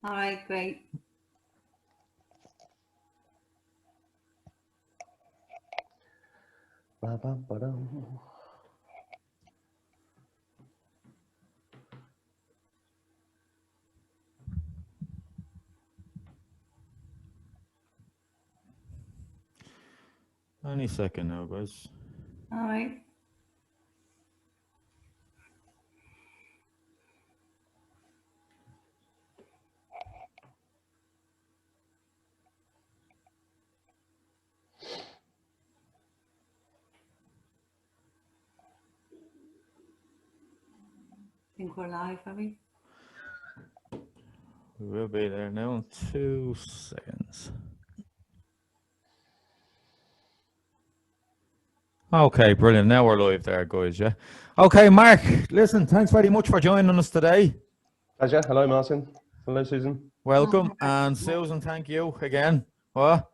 All right, great. Ba-ba-ba-dum. Any second now, guys. All right. I think we're live, are we? We will be there now in 2 seconds. Okay, brilliant. Now we're live there, guys, yeah? Okay, Mark, listen, thanks very much for joining us today. Pleasure. Hello, Martin. Hello, Susan. Welcome. And Susan, thank you again. What?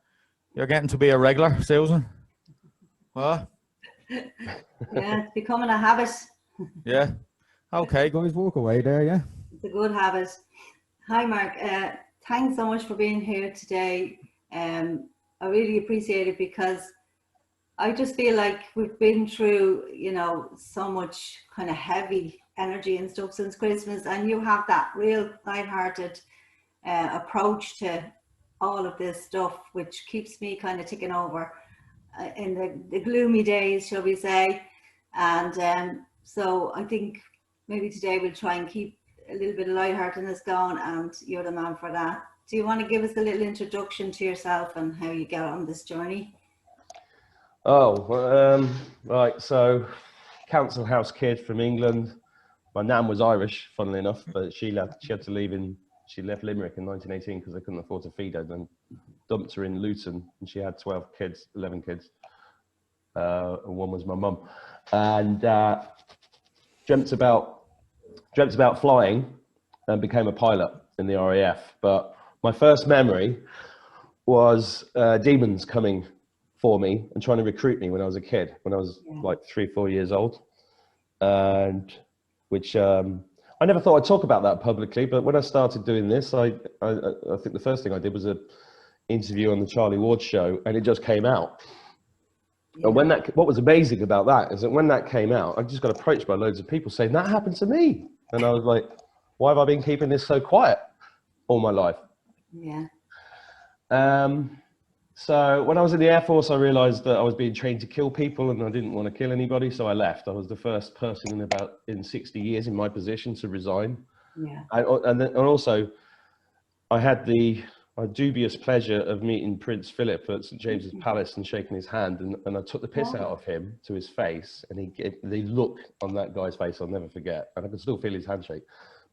You're getting to be a regular, Susan? What? Yeah, it's becoming a habit. Yeah. Okay, guys, walk away there, yeah? It's a good habit. Hi, Mark. Thanks so much for being here today. I really appreciate it because I just feel like we've been through, you know, so much kind of heavy energy and stuff since Christmas, and you have that real lighthearted approach to all of this stuff, which keeps me kind of ticking over in the gloomy days, shall we say. And so I think maybe today we'll try and keep a little bit of lightheartedness going, and you're the man for that. Do you want to give us a little introduction to yourself and how you got on this journey? Oh, right. So, council house kid from England. My nan was Irish, funnily enough, but she left. She had to leave she left Limerick in 1918 because they couldn't afford to feed her. Then dumped her in Luton, and she had 11 kids. One was my mum, and dreamt about flying, and became a pilot in the RAF. But my first memory was demons coming for me and trying to recruit me when I was a kid, when I was like 3 or 4 years old, and which I never thought I'd talk about that publicly. But when I started doing this, I think the first thing I did was an interview on the Charlie Ward show, and it just came out. And what was amazing about that is that when that came out, I just got approached by loads of people saying that happened to me, and I was like, why have I been keeping this so quiet all my life? Yeah. So when I was in the Air Force, I realized that I was being trained to kill people, and I didn't want to kill anybody, so I left. I was the first person in 60 years in my position to resign. Yeah. And also, I had the dubious pleasure of meeting Prince Philip at St. James's Palace and shaking his hand, and I took the piss out of him to his face, and the look on that guy's face I'll never forget, and I can still feel his handshake.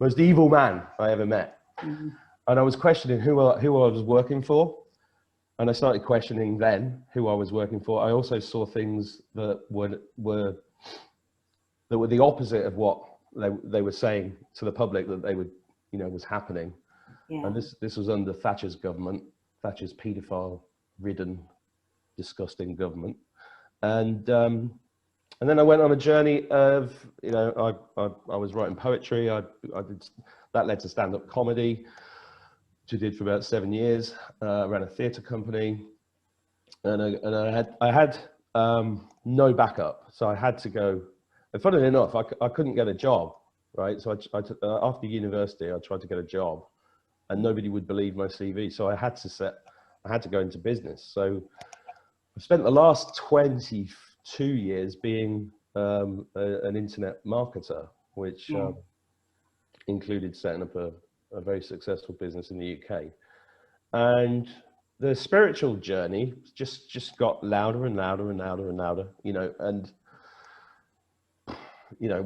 Most evil man I ever met. Mm-hmm. And I was questioning who I was working for. And I started questioning then who I was working for. I also saw things that were the opposite of what they were saying to the public that they would, was happening. Yeah. And this was under Thatcher's government, Thatcher's paedophile-ridden, disgusting government. And then I went on a journey of, I was writing poetry. I did that led to stand-up comedy, which I did for about 7 years. Ran a theatre company, and I had no backup, so I had to go. And funnily enough, I couldn't get a job, right? So after university, I tried to get a job, and nobody would believe my CV. So I had to go into business. So I've spent the last 22 years being an internet marketer, which included setting up a very successful business in the UK. And the spiritual journey just got louder and louder and louder and louder, and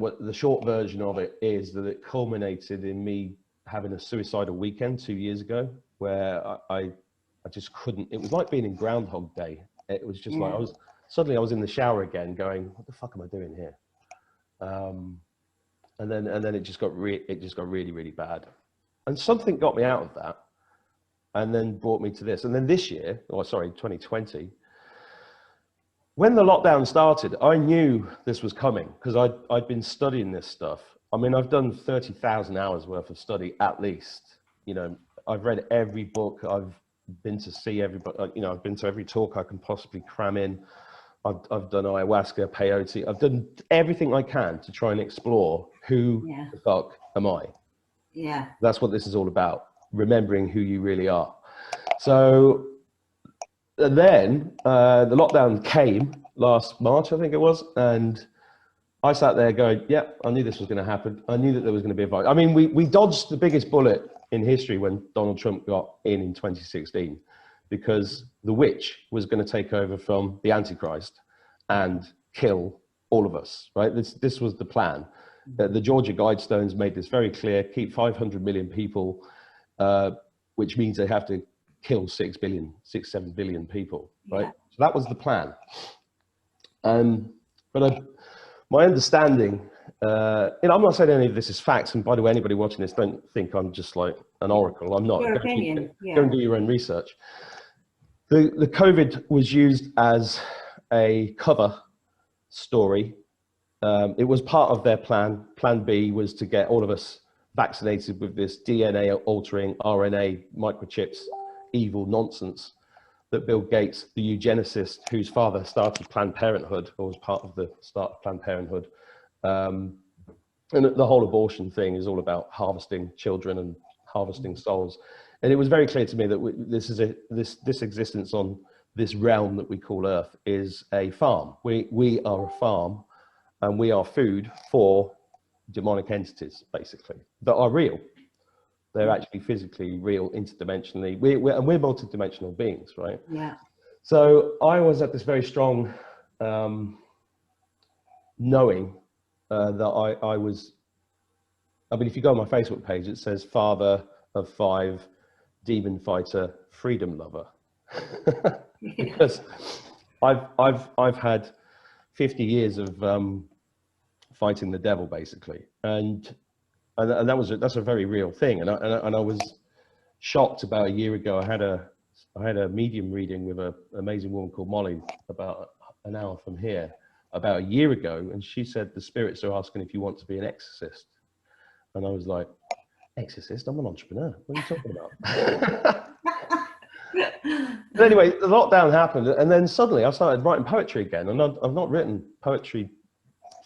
what the short version of it is that it culminated in me having a suicidal weekend 2 years ago, where I just couldn't. It was like being in Groundhog Day. It was just like I was in the shower again, going, "What the fuck am I doing here?" And then it just got really, really bad. And something got me out of that, and then brought me to this. And then this year, 2020, when the lockdown started, I knew this was coming because I'd been studying this stuff. I mean, I've done 30,000 hours worth of study at least, I've read every book. I've been to see everybody. You know, I've been to every talk I can possibly cram in. I've done ayahuasca, peyote. I've done everything I can to try and explore who the fuck am I. Yeah. That's what this is all about. Remembering who you really are. So then the lockdown came last March, I think it was, and I sat there going, yeah, I knew this was going to happen. I knew that there was going to be a virus. I mean, we dodged the biggest bullet in history when Donald Trump got in 2016, because the witch was going to take over from the Antichrist and kill all of us, right? This was the plan. The Georgia Guidestones made this very clear: keep 500 million people, which means they have to kill 6, 7 billion people, right? So that was the plan. But my understanding, you know, I'm not saying any of this is facts, and by the way, anybody watching this, don't think I'm just like an oracle. I'm not. Your opinion. Go and do your own research. The COVID was used as a cover story. It was part of their plan. Plan B was to get all of us vaccinated with this DNA altering RNA microchips, evil nonsense that Bill Gates, the eugenicist whose father started Planned Parenthood, or was part of the start of Planned Parenthood. And the whole abortion thing is all about harvesting children and harvesting souls. And it was very clear to me that this existence on this realm that we call Earth is a farm. We are a farm, and we are food for demonic entities, basically, that are real. They're actually physically real, interdimensionally. We're multidimensional beings, right? Yeah. So I was at this very strong knowing that I was, I mean, if you go on my Facebook page, it says father of 5, demon fighter, freedom lover. Because I've had 50 years of fighting the devil, basically, and that's a very real thing. And I was shocked about a year ago. I had a medium reading with an amazing woman called Molly about an hour from here about a year ago, and she said the spirits are asking if you want to be an exorcist. And I was like, exorcist? I'm an entrepreneur. What are you talking about? But anyway, the lockdown happened, and then suddenly I started writing poetry again. And I've not written poetry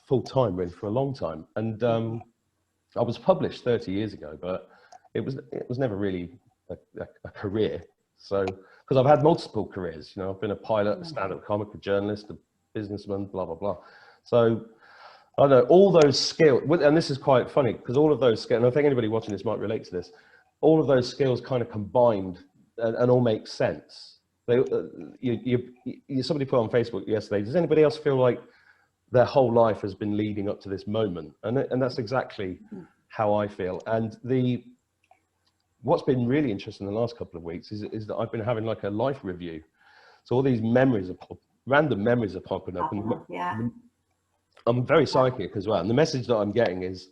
full time really for a long time. And I was published 30 years ago, but it was never really a career. So, because I've had multiple careers, you know, I've been a pilot, a stand-up comic, a journalist, a businessman, blah, blah, blah. So I don't know, all those skills, and this is quite funny because all of those skills, and I think anybody watching this might relate to this, all of those skills kind of combined and all make sense. Somebody put on Facebook yesterday, does anybody else feel like their whole life has been leading up to this moment? And that's exactly how I feel. And what's been really interesting in the last couple of weeks is that I've been having like a life review. So all these memories random memories are popping up. And I'm very psychic as well. And the message that I'm getting is,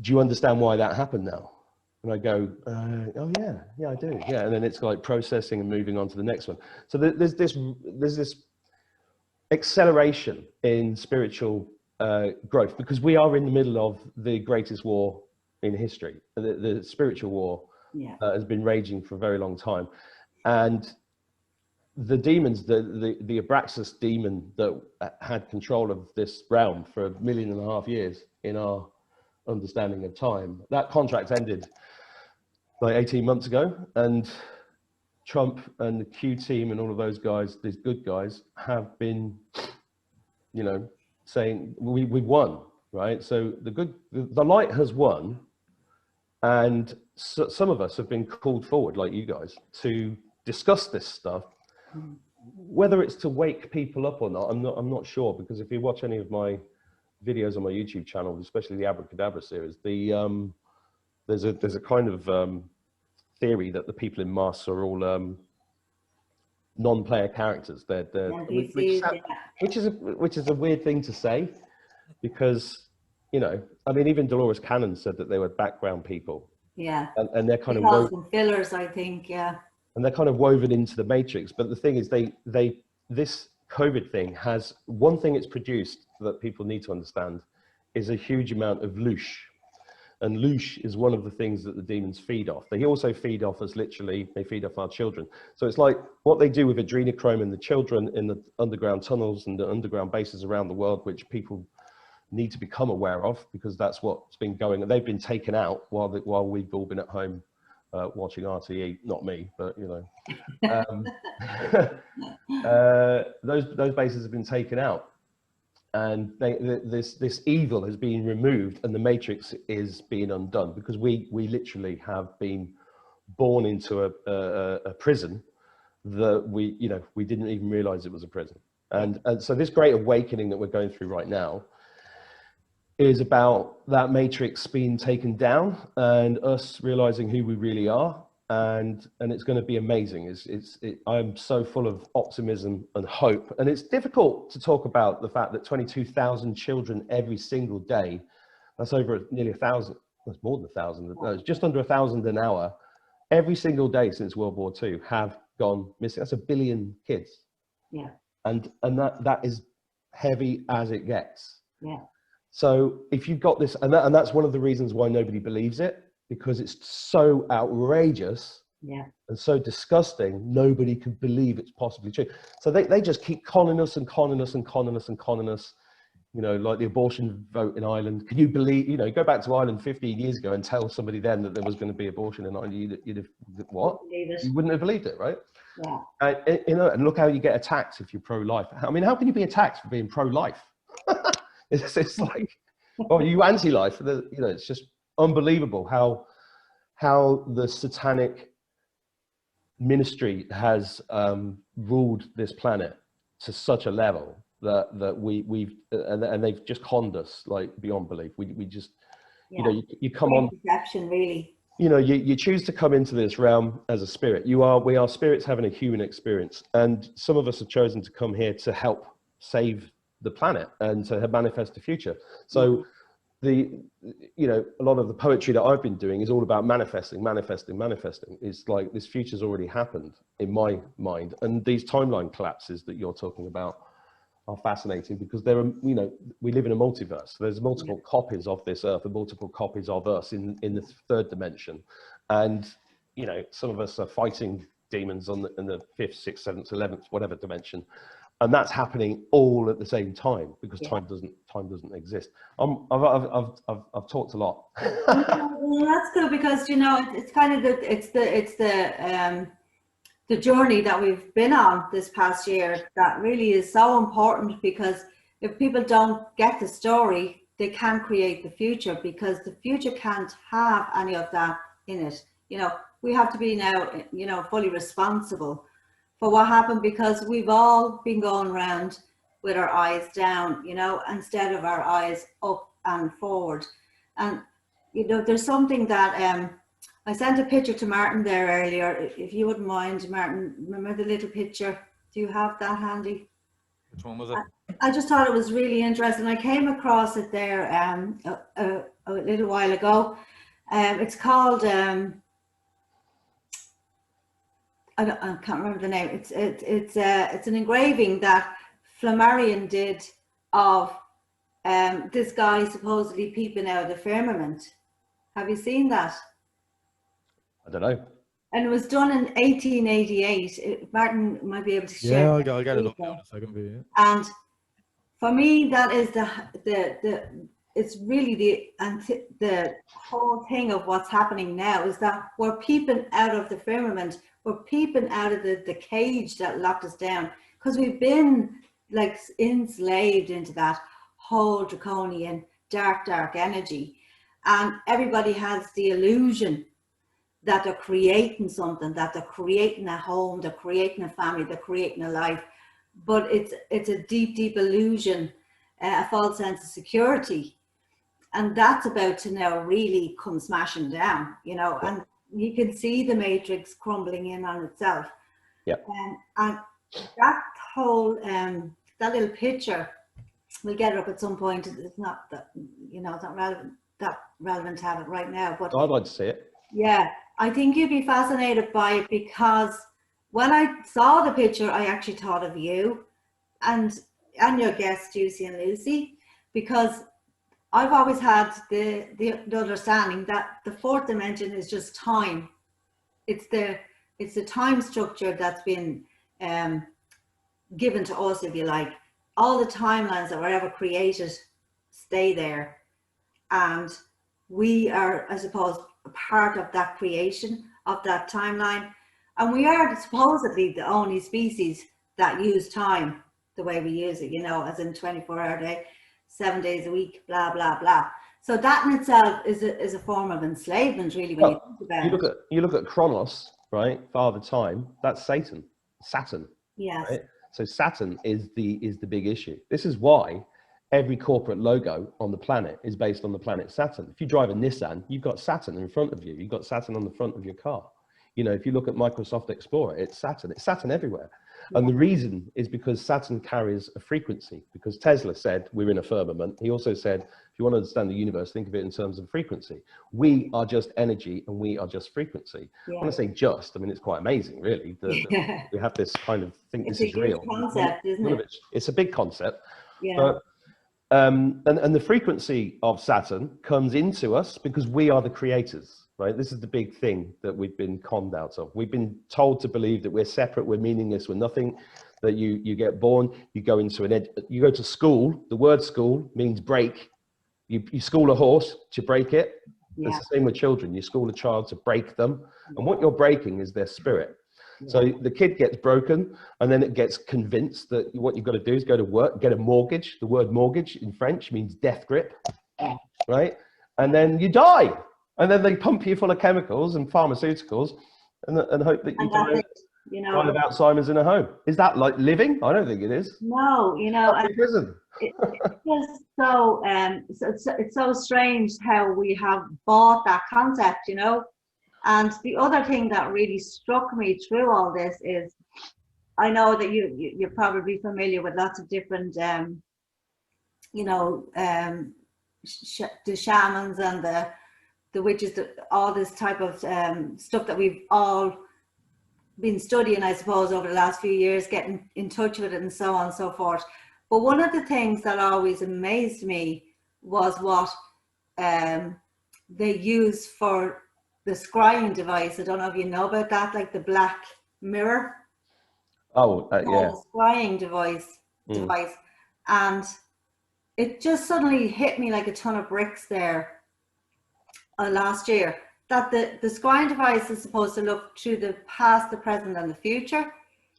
do you understand why that happened now? And I go, oh yeah, I do. Yeah. And then it's like processing and moving on to the next one. So there's this acceleration in spiritual growth, because we are in the middle of the greatest war in history. The spiritual war has been raging for a very long time. And the demons, the Abraxas demon that had control of this realm for 1.5 million years in our understanding of time, that contract ended like 18 months ago. And Trump and the Q team and all of those guys, these good guys, have been, you know, saying we won, right? So the light has won, and so, some of us have been called forward, like you guys, to discuss this stuff. Whether it's to wake people up or not, I'm not sure, because if you watch any of my videos on my YouTube channel, especially the Abracadabra series, there's a kind of theory that the people in masks are all non-player characters. Which is a weird thing to say, because, you know, I mean, even Dolores Cannon said that they were background people. Yeah. And they're kind of fillers, I think. Yeah. And they're kind of woven into the matrix. But the thing is, this COVID thing has one thing it's produced that people need to understand is a huge amount of loosh. And louche is one of the things that the demons feed off. They also feed off us, literally, they feed off our children. So it's like what they do with adrenochrome and the children in the underground tunnels and the underground bases around the world, which people need to become aware of, because that's what's been going. And they've been taken out while we've all been at home watching RTE. Not me, but you know. Those bases have been taken out. And this evil has been removed, and the matrix is being undone, because we literally have been born into a prison that we didn't even realize it was a prison. And so this great awakening that we're going through right now is about that matrix being taken down and us realizing who we really are. And it's going to be amazing. I'm so full of optimism and hope. And it's difficult to talk about the fact that 22,000 children every single day, that's over nearly 1,000, that's more than 1,000, no, it's just under 1,000 an hour, every single day since World War II have gone missing. That's 1 billion kids. Yeah. And that is heavy as it gets. Yeah. So if you've got this, and that's one of the reasons why nobody believes it, because it's so outrageous, yeah, and so disgusting, nobody could believe it's possibly true. So they just keep conning us and conning us and conning us and conning us, you know, like the abortion vote in Ireland. Can you believe, you know, go back to Ireland 15 years ago and tell somebody then that there was going to be abortion in Ireland, you'd have, what? You wouldn't have believed it, right? Yeah. You know, and look how you get attacked if you're pro-life. I mean, how can you be attacked for being pro-life? It's like, oh, you anti-life? You know, it's just unbelievable how the satanic ministry has ruled this planet to such a level that we've and they've just conned us like beyond belief. We just, yeah, you know, you come on perception, really. You know, you choose to come into this realm as a spirit. We are spirits having a human experience, and some of us have chosen to come here to help save the planet and to manifest the future. So you know, a lot of the poetry that I've been doing is all about manifesting. It's like this future's already happened in my mind. And these timeline collapses that you're talking about are fascinating, because there are, you know, we live in a multiverse. There's multiple copies of this earth and multiple copies of us in the third dimension. And, you know, some of us are fighting demons in the 5th, 6th, 7th, 11th, whatever dimension. And that's happening all at the same time, because time doesn't exist. I've talked a lot. Well, that's good, because you know it's kind of the journey that we've been on this past year that really is so important, because if people don't get the story, they can't create the future, because the future can't have any of that in it. You know, we have to be now, you know, fully responsible for what happened, because we've all been going around with our eyes down, you know, instead of our eyes up and forward. And, you know, there's something that I sent a picture to Martin there earlier. If you wouldn't mind, Martin, remember the little picture? Do you have that handy? Which one was it? I just thought it was really interesting. I came across it there a little while ago. It's called... I can't remember the name. It's an engraving that Flammarion did of this guy supposedly peeping out of the firmament. Have you seen that? I don't know. And it was done in 1888. Martin might be able to share. Yeah, I'll get it up now in a second. Yeah. And for me, that is it's really the whole thing of what's happening now, is that we're peeping out of the firmament. We're peeping out of the cage that locked us down, because we've been like enslaved into that whole draconian dark energy. And everybody has the illusion that they're creating something, that they're creating a home, they're creating a family, they're creating a life. But it's a deep illusion, a false sense of security. And that's about to now really come smashing down, you know, and you can see the matrix crumbling in on itself. Yeah. And that whole, that little picture, we'll get it up at some point. It's not that, you know, it's not relevant to have it right now. But I'd like to see it. Yeah, I think you'd be fascinated by it, because when I saw the picture, I actually thought of you and your guests, Juicy and Lucy, because I've always had the understanding that the fourth dimension is just time. It's the time structure that's been given to us, if you like. All the timelines that were ever created stay there, and we are, I suppose, a part of that creation of that timeline. And we are supposedly the only species that use time the way we use it, you know, as in 24-hour day, 7 days a week, blah, blah, blah. So that in itself is a form of enslavement, really, when you think about it. You look at Kronos, right? Father Time, that's Saturn. Yes. Right? So Saturn is the big issue. This is why every corporate logo on the planet is based on the planet Saturn. If you drive a Nissan, you've got Saturn in front of you. You've got Saturn on the front of your car. You know, if you look at Microsoft Explorer, it's Saturn everywhere. And the reason is because Saturn carries a frequency, because Tesla said we're in a firmament. He also said, if you want to understand the universe, think of it in terms of frequency. We are just energy and we are just frequency. Yeah. When I say just, I mean, it's quite amazing, really. We have this kind of think this is real. It's a huge concept, isn't it? It's a big concept. Yeah. But, and the frequency of Saturn comes into us because we are the creators. Right, this is the big thing that we've been conned out of. We've been told to believe that we're separate, we're meaningless, we're nothing. That you get born, you go into you go to school. The word school means break. You school a horse to break it. Yeah. It's the same with children. You school a child to break them, and what you're breaking is their spirit. Yeah. So the kid gets broken, and then it gets convinced that what you've got to do is go to work, get a mortgage. The word mortgage in French means death grip, right? And then you die. And then they pump you full of chemicals and pharmaceuticals and hope that you die, you know, of Alzheimer's in a home. Is that like living? I don't think it is. No, you know, prison. It's just so, it's so strange how we have bought that concept, you know. And the other thing that really struck me through all this is, I know that you're probably familiar with lots of different, you know, the shamans and the witches, all this type of stuff that we've all been studying, I suppose, over the last few years, getting in touch with it and so on and so forth. But one of the things that always amazed me was what they use for the scrying device. I don't know if you know about that, like the black mirror. Oh, yeah. The scrying device. And it just suddenly hit me like a ton of bricks there. Last year, that the scrying device is supposed to look through the past, the present, and the future.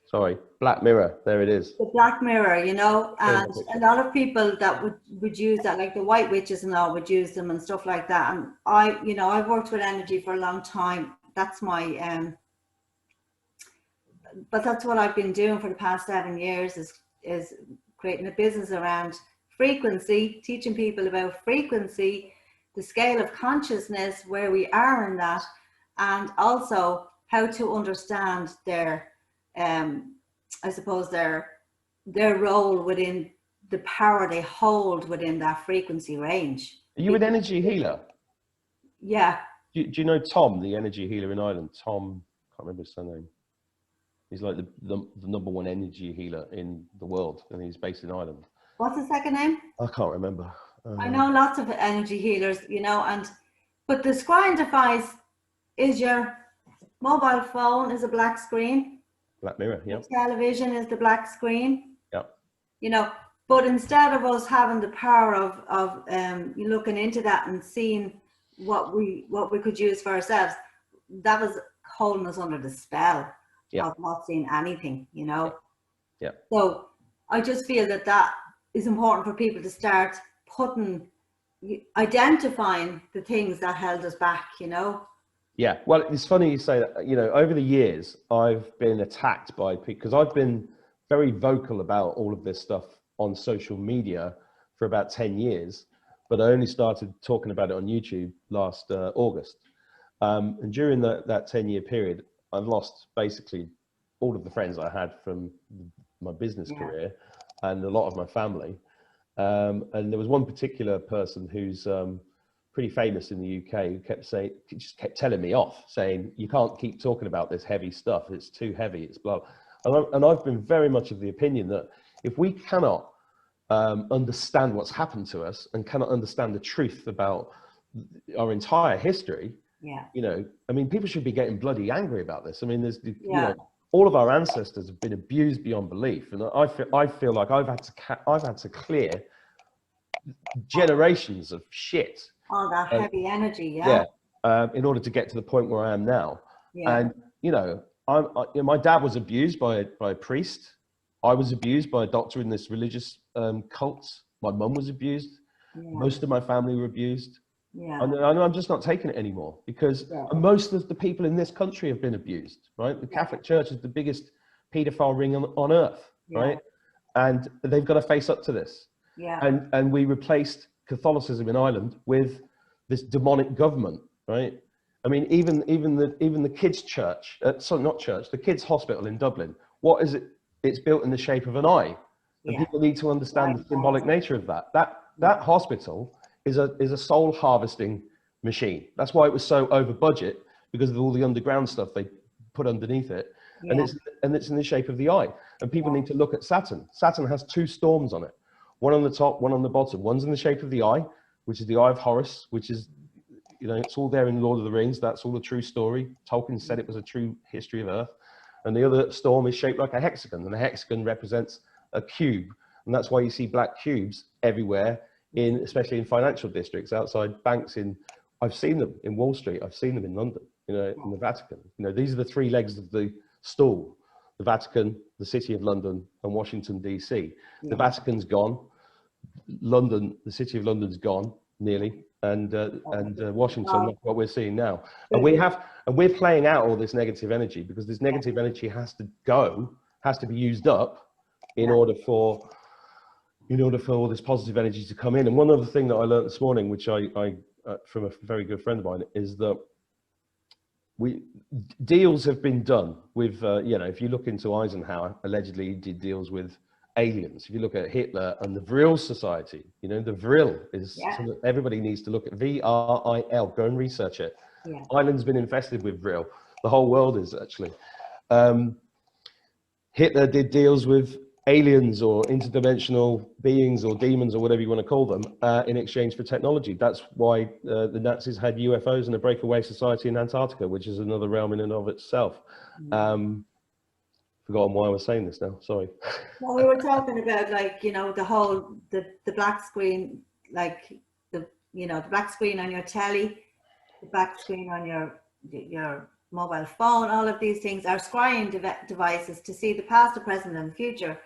Sorry, Black Mirror. There it is. The Black Mirror, you know, and a lot of people that would use that, like the white witches and all, would use them and stuff like that. And I've worked with energy for a long time. That's my but that's what I've been doing for the past 7 years, is creating a business around frequency, teaching people about frequency, the scale of consciousness, where we are in that, and also how to understand their, I suppose their role within the power they hold within that frequency range. Are you an energy healer? Yeah. Do you know Tom, the energy healer in Ireland? Tom, I can't remember his surname. He's like the #1 energy healer in the world, and he's based in Ireland. What's his second name? I can't remember. I know lots of energy healers, you know, but the scrying device is your mobile phone is a black screen. Black mirror, yeah. The television is the black screen. Yeah. You know, but instead of us having the power of looking into that and seeing what we could use for ourselves, that was holding us under the spell of not seeing anything, you know. Yeah. So I just feel that is important for people to start identifying the things that held us back, you know. Yeah, well, it's funny you say that. You know, over the years I've been attacked by people because I've been very vocal about all of this stuff on social media for about 10 years, but I only started talking about it on YouTube last August, and during that 10-year period I've lost basically all of the friends I had from my business career and a lot of my family. And there was one particular person who's pretty famous in the UK who just kept telling me off, saying, you can't keep talking about this heavy stuff. It's too heavy. It's blah. And I've been very much of the opinion that if we cannot understand what's happened to us and cannot understand the truth about our entire history, you know, I mean, people should be getting bloody angry about this. I mean, there's, you know, all of our ancestors have been abused beyond belief, and I feel like I've had to clear generations of shit. All that heavy energy, in order to get to the point where I am now. And you know, my dad was abused by a priest. I was abused by a doctor in this religious cult. My mum was abused. Most of my family were abused. And I'm just not taking it anymore, because most of the people in this country have been abused, right? The Catholic Church is the biggest paedophile ring on earth, right? And they've got to face up to this. And we replaced Catholicism in Ireland with this demonic government, right? I mean, even the kids' church, sorry, not church, the kids' hospital in Dublin. What is it? It's built in the shape of an eye, and people need to understand the symbolic nature of that. That hospital is a soul harvesting machine. That's why it was so over budget, because of all the underground stuff they put underneath it, and it's in the shape of the eye. And people need to look at Saturn. Saturn has two storms on it, one on the top, one on the bottom. One's in the shape of the eye, which is the Eye of Horus, which is, you know, it's all there in Lord of the Rings. That's all a true story. Tolkien said it was a true history of Earth. And the other storm is shaped like a hexagon, and the hexagon represents a cube. And that's why you see black cubes everywhere, especially in financial districts, outside banks. I've seen them in Wall Street. I've seen them in London, you know, in the Vatican. You know, these are the three legs of the stool: the Vatican, the City of London, and Washington, DC. The Vatican's gone. London, the City of London's gone nearly, and Washington. That's what we're seeing now. And we're playing out all this negative energy, because this negative energy has to be used up in order for all this positive energy to come in. And one other thing that I learned this morning, which I from a very good friend of mine, is that deals have been done with, you know, if you look into Eisenhower, allegedly he did deals with aliens. If you look at Hitler and the Vril Society, you know, the Vril is something everybody needs to look at. VRIL, go and research it. Ireland's been infested with Vril. The whole world is, actually. Hitler did deals with aliens or interdimensional beings or demons or whatever you want to call them in exchange for technology. That's why the Nazis had UFOs and a breakaway society in Antarctica, which is another realm in and of itself. Forgotten why I was saying this now, sorry. Well, we were talking about, like, you know, the black screen, like the black screen on your telly, the black screen on your mobile phone. All of these things are scrying devices to see the past, the present, and the future.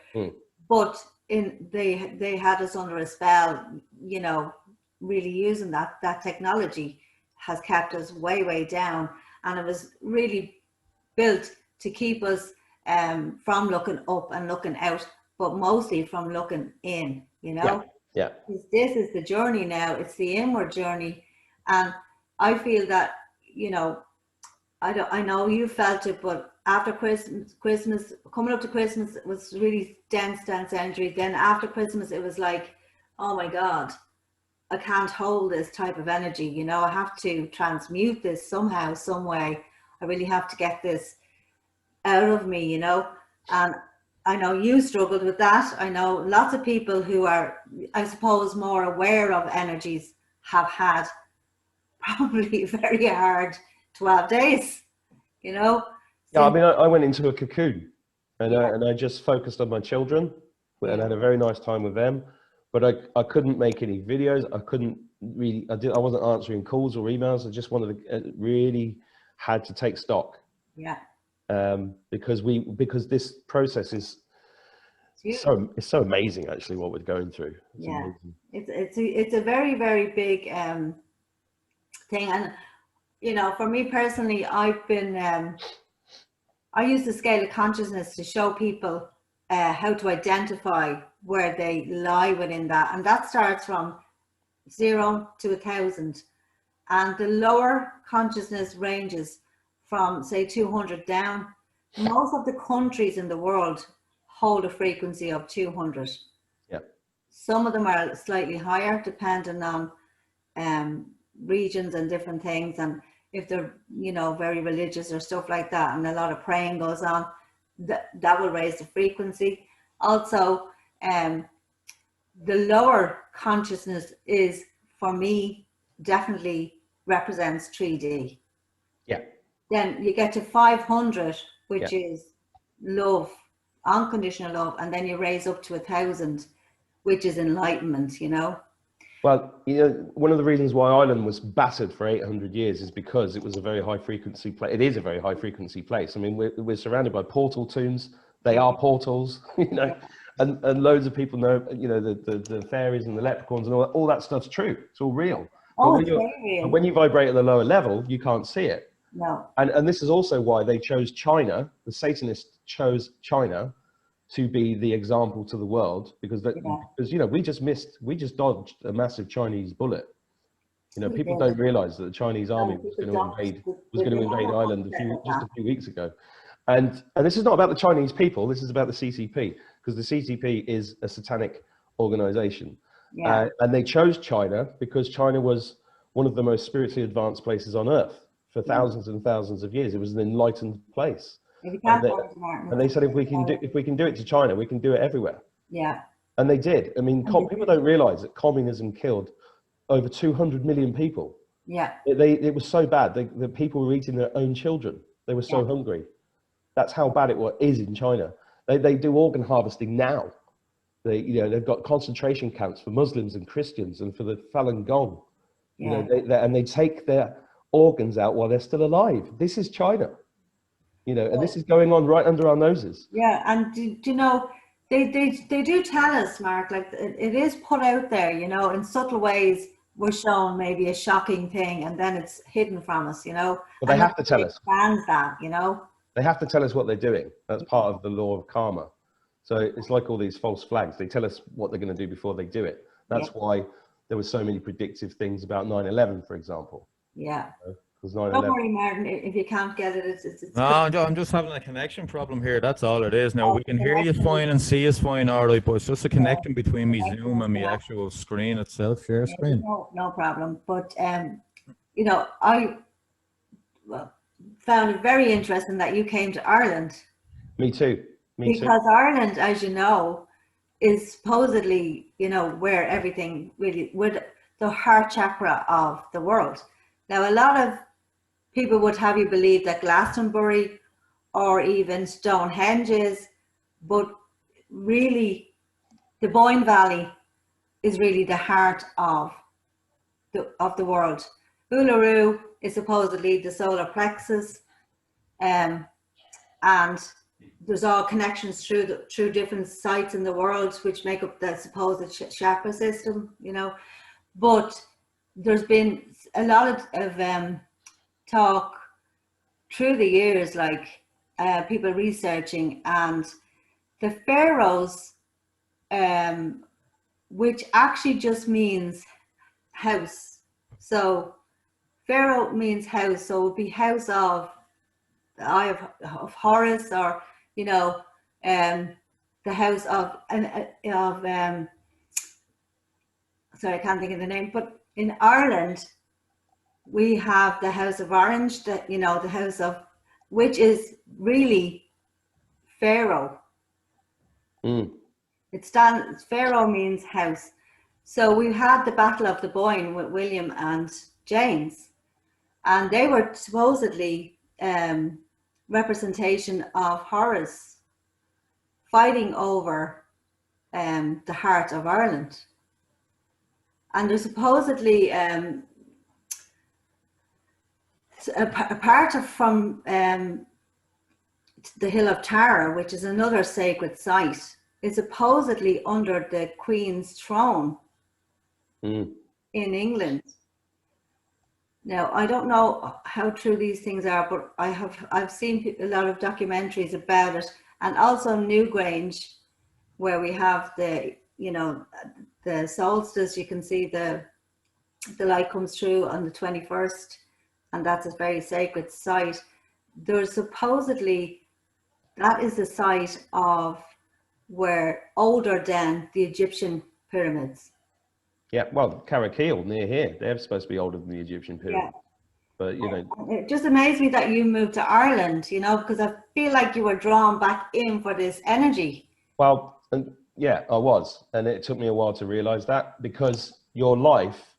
But they had us under a spell. You know, really using that technology has kept us way down, and it was really built to keep us from looking up and looking out, but mostly from looking in, you know. This is the journey now. It's the inward journey. And I feel that, you know, I know you felt it, but after Christmas, coming up to Christmas, it was really dense energy. Then after Christmas, it was like, oh my God, I can't hold this type of energy. You know, I have to transmute this somehow, some way. I really have to get this out of me, you know. And I know you struggled with that. I know lots of people who are, I suppose, more aware of energies have had probably very hard 12 days, you know. Yeah, I mean, I went into a cocoon, and I just focused on my children and had a very nice time with them. But I couldn't make any videos. I couldn't really, I wasn't answering calls or emails. I just wanted to, really had to take stock. Because this process is so amazing, actually, what we're going through. It's a very big thing. And you know, for me personally, I've been I use the scale of consciousness to show people how to identify where they lie within that, and that starts from 0 to 1,000, and the lower consciousness ranges from, say, 200 down. Most of the countries in the world hold a frequency of 200. Some of them are slightly higher, depending on regions and different things, and if they're, you know, very religious or stuff like that, and a lot of praying goes on, that will raise the frequency. Also, the lower consciousness is, for me, definitely represents 3D. Yeah. Then you get to 500, which Yeah. is love, unconditional love, and then you raise up to 1,000, which is enlightenment, you know. Well, you know, one of the reasons why Ireland was battered for 800 years is because it was a very high frequency place. It is a very high frequency place. I mean, we're surrounded by portal tombs. They are portals, you know, and loads of people know, you know, the fairies and the leprechauns and all that stuff's true. It's all real. Oh, it's very real. But when you vibrate at the lower level, you can't see it. No. And this is also why they chose China. The Satanists chose China to be the example to the world, because because you know, we just dodged a massive Chinese bullet. You know, people don't realize that the Chinese army was going to invade Ireland just a few weeks ago. And this is not about the Chinese people, this is about the CCP, because the CCP is a satanic organization. Yeah. And they chose China because China was one of the most spiritually advanced places on earth for thousands and thousands of years. It was an enlightened place. And they said, if we can do it to China, we can do it everywhere. Yeah. And they did. I mean, people don't realize that communism killed over 200 million people. Yeah. It was so bad. The people were eating their own children. They were so hungry. That's how bad it is in China. They do organ harvesting now. They've got concentration camps for Muslims and Christians and for the Falun Gong. You know, and they take their organs out while they're still alive. This is China. You know, and this is going on right under our noses. Yeah, and do you know, they do tell us, Mark, like it is put out there, you know, in subtle ways. We're shown maybe a shocking thing, and then it's hidden from us, you know. Well, they have to tell us. Expand that, you know. They have to tell us what they're doing. That's part of the law of karma. So it's like all these false flags. They tell us what they're going to do before they do it. That's why there were so many predictive things about 9/11, for example. Yeah. Don't worry, Martin, if you can't get it, it's no, I'm just having a connection problem here. That's all it is. Now, we can hear you fine and see you fine, all right, but it's just a connection between me Zoom and my actual screen itself, share screen. No problem. But, you know, I found it very interesting that you came to Ireland. Me too. Because Ireland, as you know, is supposedly, you know, where everything really, with the heart chakra of the world. Now, a lot of people would have you believe that Glastonbury or even Stonehenge is, but really the Boyne Valley is really the heart of the world. Uluru is supposedly the solar plexus, and there's all connections through different sites in the world which make up the supposed chakra system, you know. But there's been a lot of talk through the years, like people researching, and the pharaohs, which actually just means house. So pharaoh means house, so it would be house of the eye of Horus, or you know, the house of sorry, I can't think of the name, but in Ireland, we have the House of Orange, you know, the house of, which is really Pharaoh. Pharaoh means house. So we had the Battle of the Boyne with William and James, and they were supposedly representation of Horus fighting over the heart of Ireland. And there's supposedly apart from the Hill of Tara, which is another sacred site, is supposedly under the Queen's throne in England. Now, I don't know how true these things are, but I've seen a lot of documentaries about it, and also Newgrange, where we have the, you know, the solstice. You can see the light comes through on the 21st, and that's a very sacred site. There's supposedly, that is the site of where older than the Egyptian pyramids. Yeah, well, Carrickeel near here, they're supposed to be older than the Egyptian pyramid. Yeah. But, you know. It just amazed me that you moved to Ireland, you know, because I feel like you were drawn back in for this energy. Well, and Yeah, I was. And it took me a while to realize that, because your life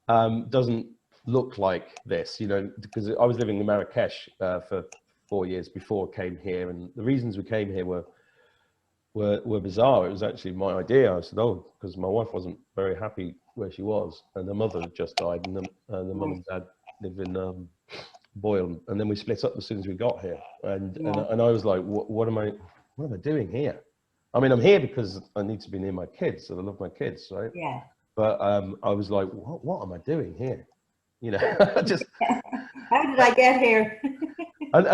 doesn't look like this, you know, because I was living in Marrakesh for 4 years before I came here. And the reasons we came here were bizarre. It was actually my idea. I said, oh, because my wife wasn't very happy where she was, and her mother had just died, and the mum and dad live in Boyle, and then we split up as soon as we got here. And I was like, what am I doing here? I mean, I'm here because I need to be near my kids, and I love my kids, right? Yeah. But I was like, what am I doing here? You know, just how did I get here? and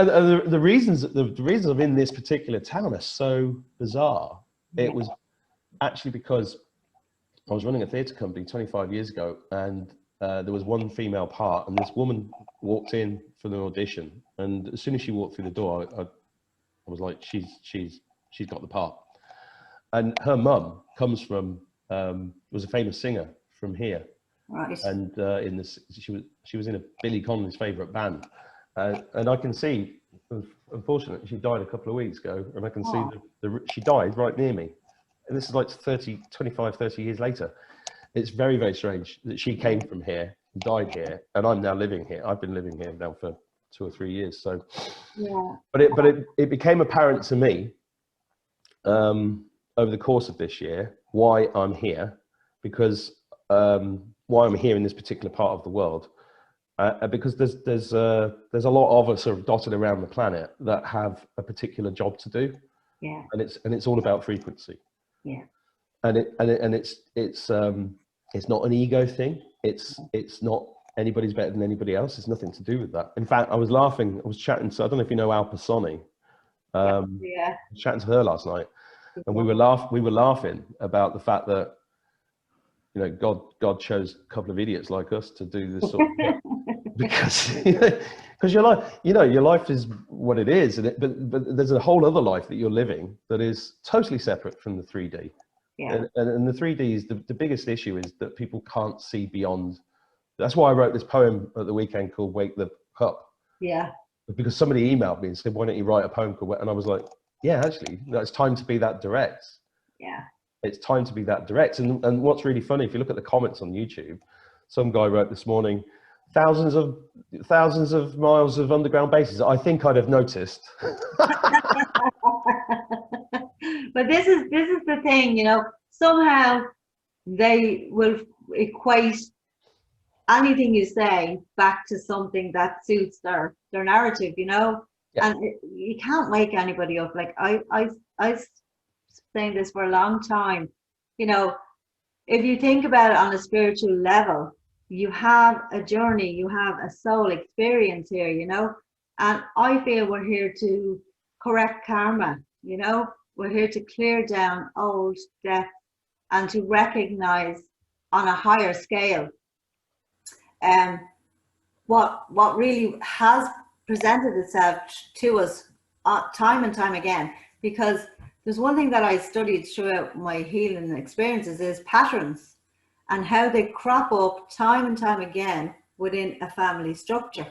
the reasons I'm in this particular town are so bizarre. It was actually because I was running a theatre company 25 years ago, and there was one female part, and this woman walked in for the audition, and as soon as she walked through the door, I was like, she's got the part. And her mum comes from was a famous singer from here, Right. and she was in a Billy Connolly's favourite band, and I can see, unfortunately, she died a couple of weeks ago, and I can see she died right near me, and this is like 25, 30 years later. It's very, very strange that she came from here, died here, and I'm now living here. I've been living here now for 2 or 3 years. So, yeah. But it became apparent to me over the course of this year why I'm here, because why I'm here in this particular part of the world, because there's a lot of us sort of dotted around the planet that have a particular job to do. Yeah. And it's all about frequency. Yeah. And it's not an ego thing. It's not anybody's better than anybody else. It's nothing to do with that. In fact, I was laughing. I was chatting to, I don't know if you know Al Pisoni. I was chatting to her last night, and we were laughing about the fact that, you know, God chose a couple of idiots like us to do this sort of thing. because your life is what it is, but there's a whole other life that you're living that is totally separate from the 3D. Yeah. And the 3D is the biggest issue is that people can't see beyond. That's why I wrote this poem at the weekend called Wake the Up. Yeah. Because somebody emailed me and said, why don't you write a poem called, and I was like, yeah, actually, it's time to be that direct. Yeah. It's time to be that direct. And what's really funny, if you look at the comments on YouTube, some guy wrote this morning, thousands of miles of underground bases. I think I'd have noticed. But this is the thing, you know, somehow they will equate anything you say back to something that suits their narrative, you know. Yeah. And you can't wake anybody up. Like I saying this for a long time, you know, if you think about it on a spiritual level, you have a journey, you have a soul experience here, you know, and I feel we're here to correct karma, you know, we're here to clear down old death and to recognize on a higher scale what really has presented itself to us time and time again. Because there's one thing that I studied throughout my healing experiences is patterns and how they crop up time and time again within a family structure.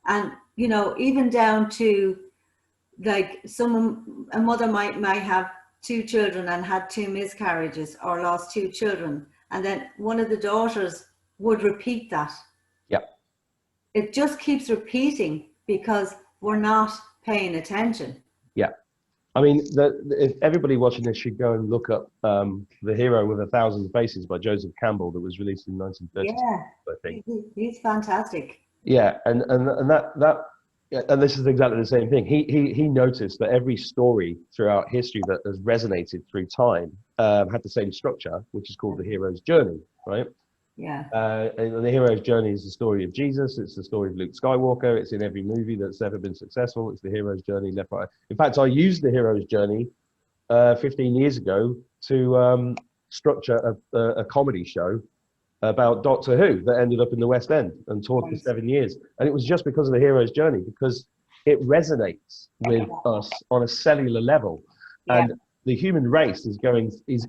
And, you know, even down to like a mother might have 2 children and had 2 miscarriages or lost 2 children. And then one of the daughters would repeat that. Yeah. It just keeps repeating because we're not paying attention. Yeah. I mean, if everybody watching this should go and look up The Hero with 1,000 Faces by Joseph Campbell that was released in 1930. Yeah, I think. He's fantastic. Yeah, and this is exactly the same thing. He noticed that every story throughout history that has resonated through time had the same structure, which is called the hero's journey, right? Yeah. And the hero's journey is the story of Jesus. It's the story of Luke Skywalker. It's in every movie that's ever been successful. It's the hero's journey, left, right. In fact, I used the hero's journey 15 years ago to structure a comedy show about Doctor Who that ended up in the West End and toured for 7 years. And it was just because of the hero's journey, because it resonates with us on a cellular level. Yeah. And the human race is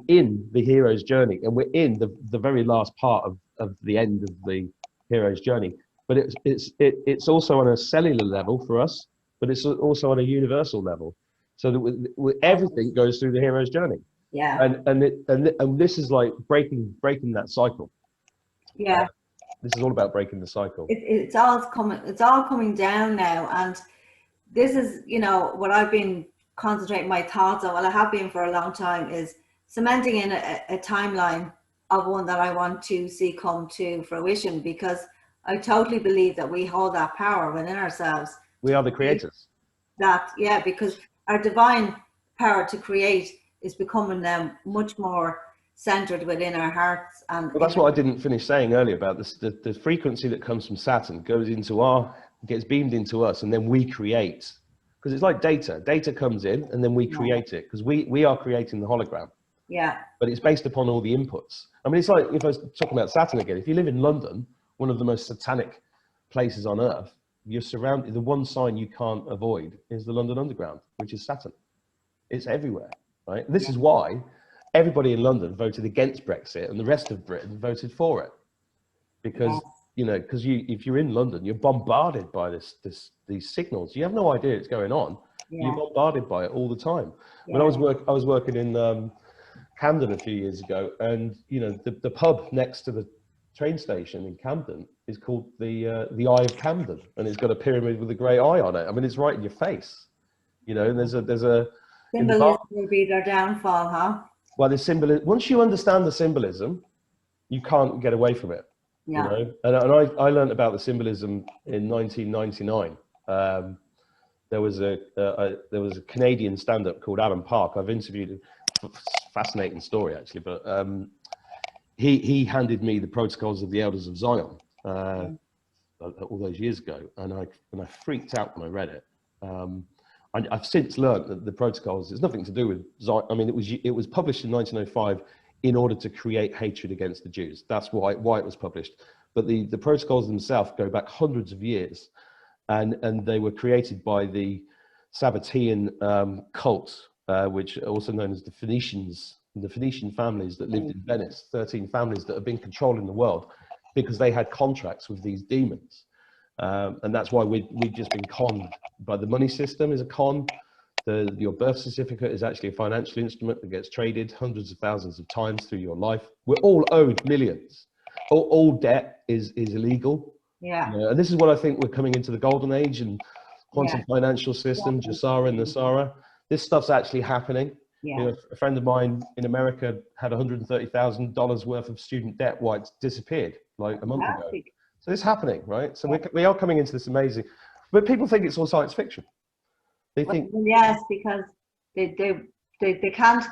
in the hero's journey, and we're in the very last part of the end of the hero's journey. But it's also on a cellular level for us, but it's also on a universal level. So that everything goes through the hero's journey. Yeah. And this is like breaking that cycle. Yeah. This is all about breaking the cycle. It's all coming down now, and this is, you know, what I've been concentrating my thoughts on. Well, I have been for a long time, is cementing in a timeline of one that I want to see come to fruition, because I totally believe that we hold that power within ourselves. We are the creators. Because our divine power to create is becoming now much more centered within our hearts. And well, that's what I didn't finish saying earlier about this. The frequency that comes from Saturn gets beamed into us, and then we create. Because it's like data comes in and then we create it, because we are creating the hologram. Yeah. But it's based upon all the inputs. I mean, it's like, if I was talking about Saturn again, if you live in London, one of the most satanic places on earth, you're surrounded, the one sign you can't avoid is the London Underground, which is Saturn. It's everywhere, right? This is why everybody in London voted against Brexit and the rest of Britain voted for it. Because, you know, because if you're in London, you're bombarded by these signals. You have no idea it's going on. Yeah. You're bombarded by it all the time. Yeah. When I was working in Camden a few years ago, and you know, the pub next to the train station in Camden is called the Eye of Camden, and it's got a pyramid with a great eye on it. I mean, it's right in your face, you know. And there's a symbolism will be their downfall, huh? Well, the symbolism. Once you understand the symbolism, you can't get away from it. Yeah. You know, and I learned about the symbolism in 1999. There was a Canadian stand-up called Alan Park. I've interviewed him. Fascinating story, actually, but he handed me the Protocols of the Elders of Zion all those years ago, and I freaked out when I read it. I've since learned that the Protocols, it's nothing to do with Zion. I mean, it was published in 1905 in order to create hatred against the Jews. That's why it was published. But the Protocols themselves go back hundreds of years, and they were created by the Sabbatean cult, which are also known as the Phoenicians, the Phoenician families that lived in Venice, 13 families that have been controlling the world because they had contracts with these demons. And that's why we've just been conned by the money system is a con. Your birth certificate is actually a financial instrument that gets traded hundreds of thousands of times through your life. We're all owed millions. All debt is illegal. Yeah. And this is what I think we're coming into the golden age and quantum financial system, Jasara and Nasara. This stuff's actually happening. Yeah. You know, a friend of mine in America had $130,000 worth of student debt while it disappeared like a month ago. So it's happening, right? So we are coming into this amazing, but people think it's all science fiction. They think yes, because they can't.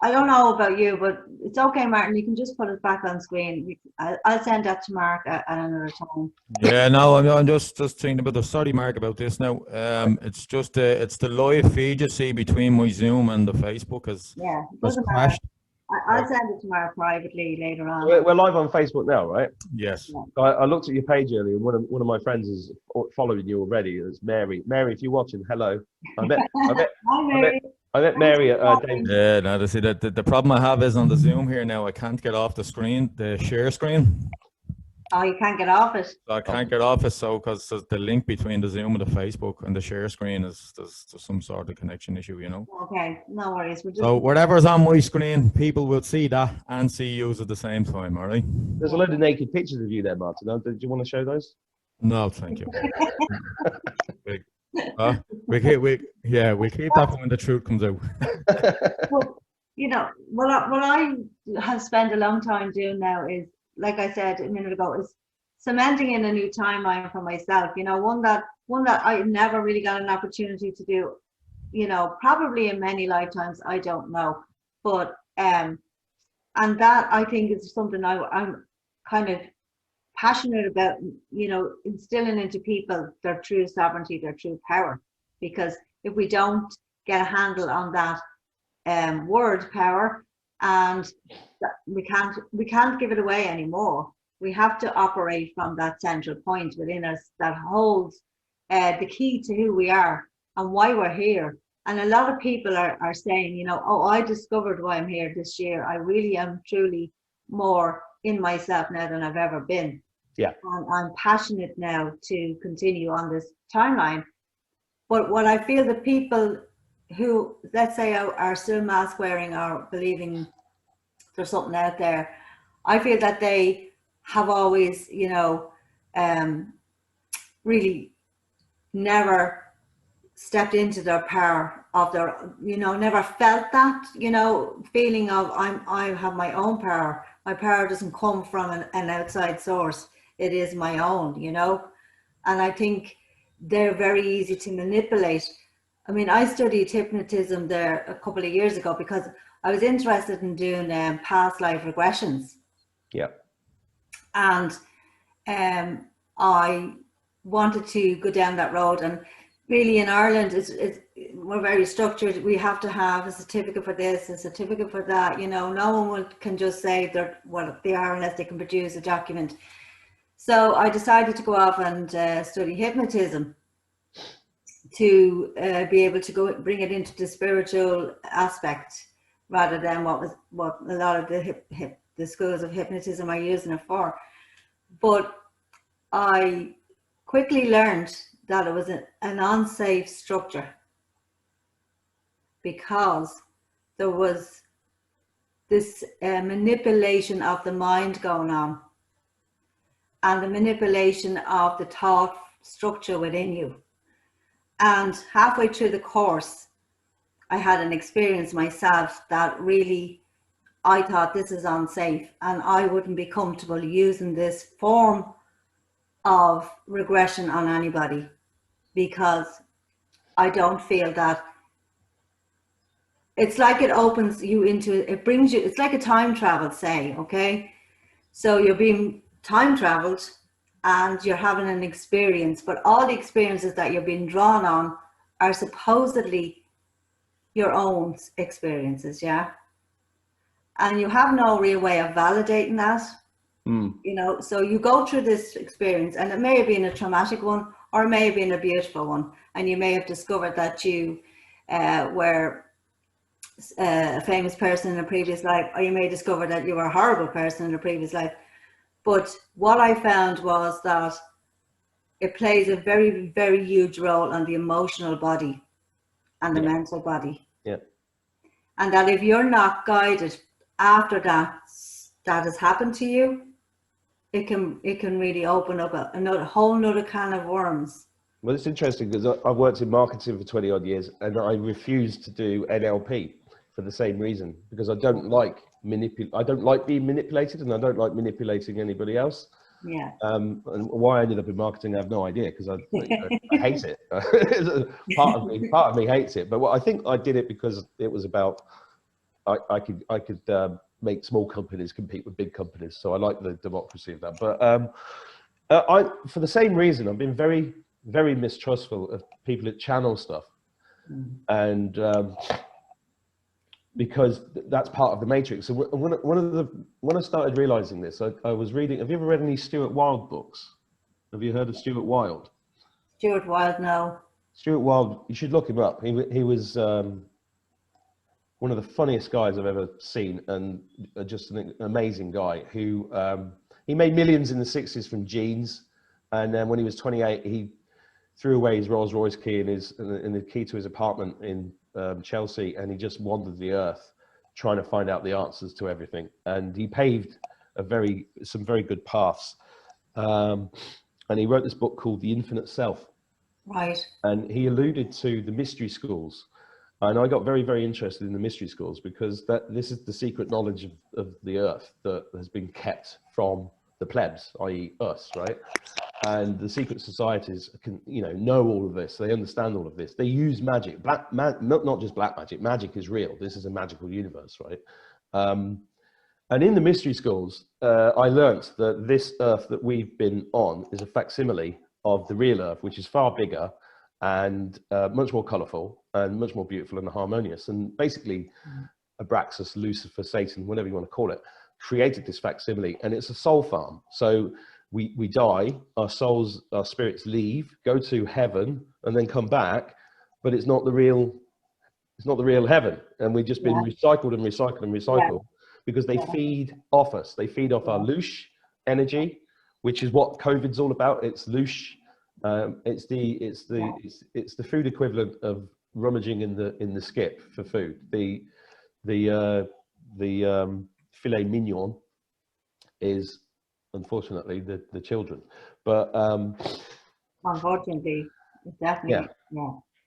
I don't know about you, but it's okay, Martin. You can just put it back on screen. I'll send that to Mark at another time. Yeah, no, I'm just thinking about sorry, Mark, about this now. It's just it's the live feed you see between my Zoom and the Facebook has crashed. I'll send it to Mark privately later on. We're live on Facebook now, right? Yes. Yeah. I looked at your page earlier, and one of my friends is following you already. It's Mary. Mary, if you're watching, hello. Hi, Mary. I met Mary at David. Yeah, no, see that the problem I have is on the Zoom here now. I can't get off the screen, the share screen. Oh, you can't get off it. So I can't get off it, so because the link between the Zoom and the Facebook and the share screen is there's some sort of connection issue, you know. Okay, no worries. So whatever's on my screen, people will see that and see you at the same time. All right. There's a load of naked pictures of you there, Martin. Did you want to show those? No, thank you. we keep that for when the truth comes out. Well, you know, what I have spent a long time doing now is, like I said a minute ago, is cementing in a new timeline for myself. You know, one that I never really got an opportunity to do. You know, probably in many lifetimes, I don't know, but and that I think is something I'm kind of passionate about. You know, instilling into people their true sovereignty, their true power, because if we don't get a handle on that word power, and we can't give it away anymore. We have to operate from that central point within us that holds the key to who we are and why we're here. And a lot of people are saying, you know, oh, I discovered why I'm here this year. I really am truly more in myself now than I've ever been. Yeah. And I'm passionate now to continue on this timeline. But what I feel that people who, let's say, are still mask wearing or believing there's something out there, I feel that they have always, you know, really never stepped into their power of their, you know, never felt that, you know, feeling of I have my own power. My power doesn't come from an outside source. It is my own, you know. And I think they're very easy to manipulate. I mean, I studied hypnotism there a couple of years ago because I was interested in doing past life regressions. Yeah. And I wanted to go down that road. And really in Ireland, we're very structured. We have to have a certificate for this, a certificate for that. You know, no one can just say they're what they are unless they can produce a document. So I decided to go off and study hypnotism to be able to go bring it into the spiritual aspect rather than what a lot of the schools of hypnotism are using it for. But I quickly learned that it was an unsafe structure because there was this manipulation of the mind going on and the manipulation of the thought structure within you. And halfway through the course, I had an experience myself that really, I thought this is unsafe and I wouldn't be comfortable using this form of regression on anybody because I don't feel that it's like it opens you into, it brings you, it's like a time travel, say, okay? So you're being time traveled and you're having an experience, but all the experiences that you're being drawn on are supposedly your own experiences, yeah? And you have no real way of validating that, you know? So you go through this experience and it may have been a traumatic one or it may have been a beautiful one. And you may have discovered that you were a famous person in a previous life, or you may discover that you were a horrible person in a previous life. But what I found was that it plays a very, very huge role on the emotional body and the mental body. Yeah. And that if you're not guided after that has happened to you, it can really open up a whole nother can of worms. Well, it's interesting because I've worked in marketing for 20 odd years and I refuse to do NLP for the same reason, because I don't like being manipulated and I don't like manipulating anybody else. Yeah. And why I ended up in marketing, I have no idea, because I hate it. part of me hates it. But I think I did it because it was about I could make small companies compete with big companies. So I like the democracy of that. But for the same reason, I've been very, very mistrustful of people that channel stuff, and because that's part of the matrix. So when I started realizing this, I was reading. Have you ever read any Stuart Wilde books? Have you heard of Stuart Wilde? Stuart Wilde, no. Stuart Wilde, you should look him up. He was one of the funniest guys I've ever seen, and just an amazing guy who he made millions in the 60s from jeans, and then when he was 28, he threw away his Rolls Royce key and the key to his apartment in Chelsea, and he just wandered the earth trying to find out the answers to everything. And he paved some very good paths. And he wrote this book called The Infinite Self. Right. And he alluded to the mystery schools. And I got very, very interested in the mystery schools because this is the secret knowledge of the earth that has been kept from the plebs, i.e. us, right? And the secret societies can, know all of this. They understand all of this. They use magic, not just black magic. Magic is real. This is a magical universe, right? And in the mystery schools, I learned that this earth that we've been on is a facsimile of the real earth, which is far bigger and much more colorful and much more beautiful and harmonious. And basically, Abraxas, Lucifer, Satan, whatever you want to call it, created this facsimile, and it's a soul farm. So we die, our spirits leave, go to heaven, and then come back, but it's not the real heaven. And we've just been recycled and recycled and recycled because they feed off us. They feed off our loosh energy, which is what COVID's all about. It's loosh. It's the food equivalent of rummaging in the skip for food. The filet mignon is unfortunately the children, but Unfortunately, it's definitely,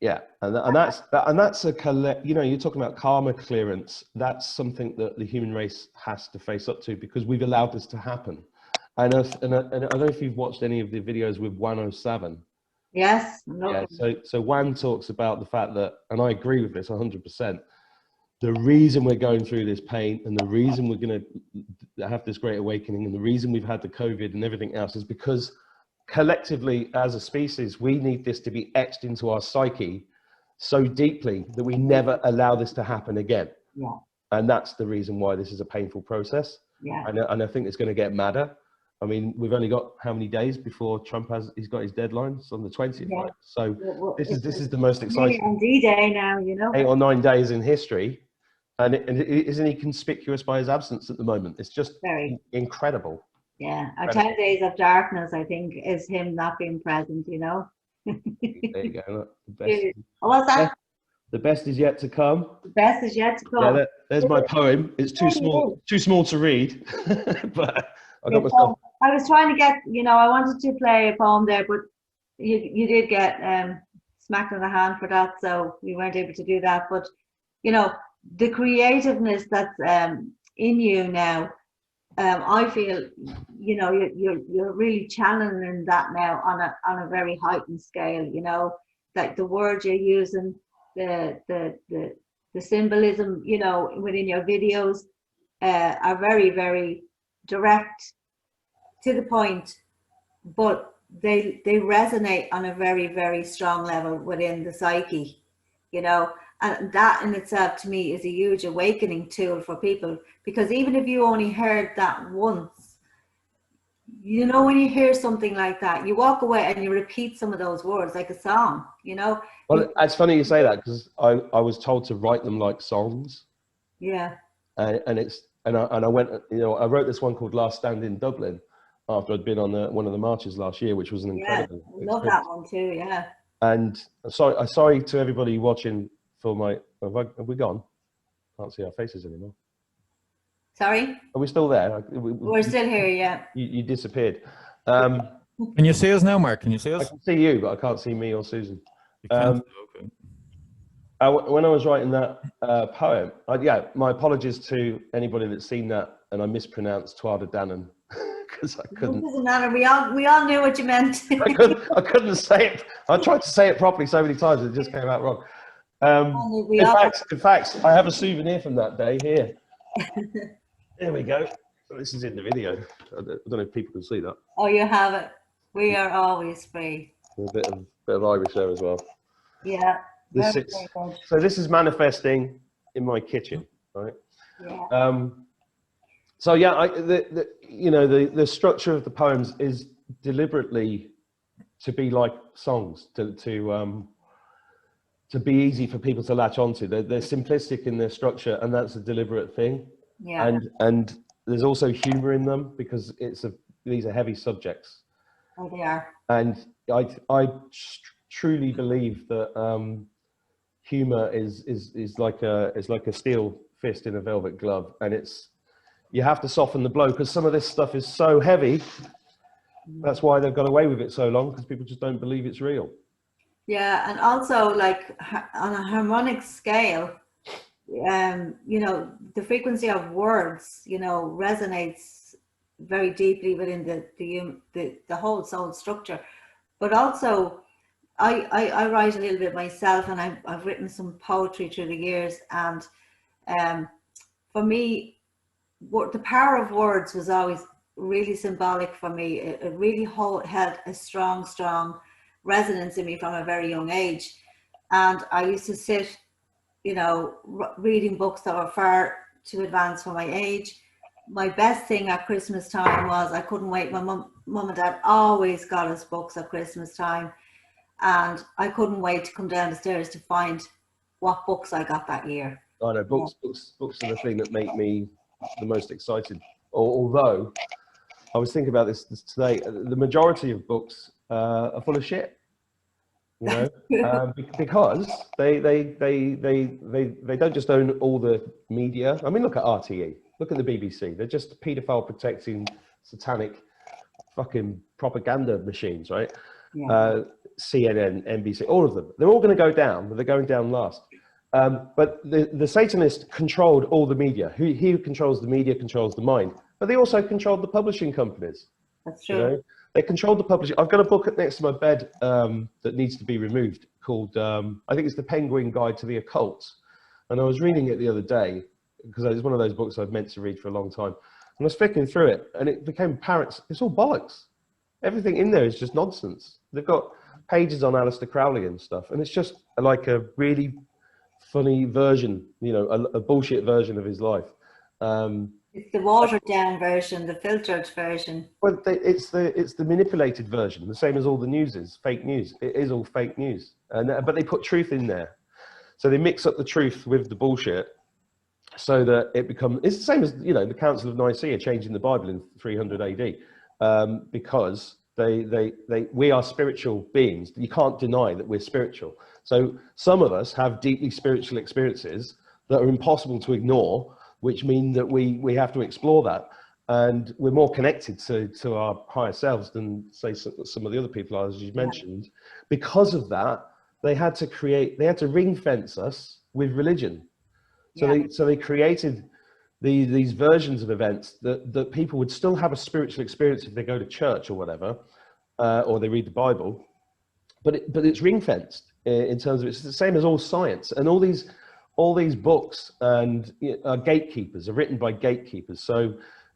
yeah, and that's a collect. You know, you're talking about karma clearance. That's something that the human race has to face up to because we've allowed this to happen. And I don't know if you've watched any of the videos with 107. Yes. Yeah. So Wan talks about the fact that, and I agree with this 100%. The reason we're going through this pain and the reason we're going to have this great awakening and the reason we've had the COVID and everything else is because collectively as a species, we need this to be etched into our psyche so deeply that we never allow this to happen again. Yeah. And that's the reason why this is a painful process. Yeah. And I think it's going to get madder. I mean, we've only got how many days before he's got his deadline? It's on the 20th, Yeah. right? So Well, this is the most exciting. On D-Day now, you know. 8 or 9 days in history. And isn't he conspicuous by his absence at the moment? It's just Very incredible. Yeah, our 10 days of darkness, I think, is him not being present, you know. There you go. Look, the best, What's that? the best is yet to come. The best is yet to come. Yeah, there's my poem. It's too small to read, but I got myself. I was trying to get, you know, I wanted to play a poem there, but you did get smacked in the hand for that, so we weren't able to do that. But you know, the creativeness that's in you now, I feel, you know, you're really channeling that now on a very heightened scale. You know, like the words you're using, the symbolism, you know, within your videos are very, very direct, to the point, but they resonate on a very, very strong level within the psyche, you know. And that in itself to me is a huge awakening tool for people, because even if you only heard that once, you know, when you hear something like that, you walk away and you repeat some of those words like a song, you know. Well, it's funny you say that, because I was told to write them like songs. Yeah. And I went, you know, I wrote this one called Last Stand in Dublin after I'd been on one of the marches last year, which was an incredible I love that one too. Yeah. And sorry to everybody watching for my. Have we gone? Can't see our faces anymore. Sorry. Are we still there? We're still here. Yeah. You disappeared. Can you see us now, Mark? Can you see us? I can see you, but I can't see me or Susan. You can't? Okay. When I was writing that poem, my apologies to anybody that's seen that and I mispronounced Tuatha Danann because I couldn't. It doesn't matter. We all knew what you meant. I couldn't say it. I tried to say it properly so many times, it just came out wrong. In fact, I have a souvenir from that day here. There we go. This is in the video. I don't know if people can see that. Oh, you have it. We are always free. A bit of Irish there as well. Yeah. So this is manifesting in my kitchen, right? Yeah. So yeah, the structure of the poems is deliberately to be like songs, to be easy for people to latch onto. They're simplistic in their structure, and that's a deliberate thing. Yeah. And there's also humor in them because these are heavy subjects. Oh, they are. And I truly believe that humor is like a steel fist in a velvet glove, and you have to soften the blow because some of this stuff is so heavy. That's why they've got away with it so long, because people just don't believe it's real. Yeah, and also like on a harmonic scale, you know, the frequency of words, you know, resonates very deeply within the whole soul structure. But also, I write a little bit myself, and I've written some poetry through the years, and for me, the power of words was always really symbolic for me. It really held a strong resonance in me from a very young age. And I used to sit, you know, reading books that were far too advanced for my age. My best thing at Christmas time was I couldn't wait. My mum and dad always got us books at Christmas time, and I couldn't wait to come down the stairs to find what books I got that year. I know books are the thing that make me the most excited. Although I was thinking about this today, the majority of books are full of shit. You know, because they don't just own all the media. I mean, look at RTE, look at the BBC. They're just paedophile protecting satanic fucking propaganda machines, right? Yeah. CNN, NBC, all of them. They're all going to go down, but they're going down last. But the Satanist controlled all the media. He who controls the media controls the mind. But they also controlled the publishing companies. That's true. You know? They controlled the publishing. I've got a book next to my bed that needs to be removed called, I think it's The Penguin Guide to the Occult. And I was reading it the other day because it's one of those books I've meant to read for a long time. And I was flicking through it and it became apparent, it's all bollocks. Everything in there is just nonsense. They've got pages on Aleister Crowley and stuff. And it's just like a really funny version, you know, a bullshit version of his life. It's the watered down version, the filtered version. Well, it's the manipulated version, the same as all the news is, fake news. It is all fake news, but they put truth in there. So they mix up the truth with the bullshit so that it becomes, it's the same as, you know, the Council of Nicaea changing the Bible in 300 AD, because we are spiritual beings. You can't deny that we're spiritual. So some of us have deeply spiritual experiences that are impossible to ignore, which mean that we have to explore that. And we're more connected to our higher selves than, say, some of the other people, as you mentioned. Because of that, they had to ring fence us with religion. So they created these versions of events that people would still have a spiritual experience if they go to church or whatever, or they read the Bible, but it's ring fenced in terms of, it's the same as all science, and all these books and gatekeepers are written by gatekeepers. So,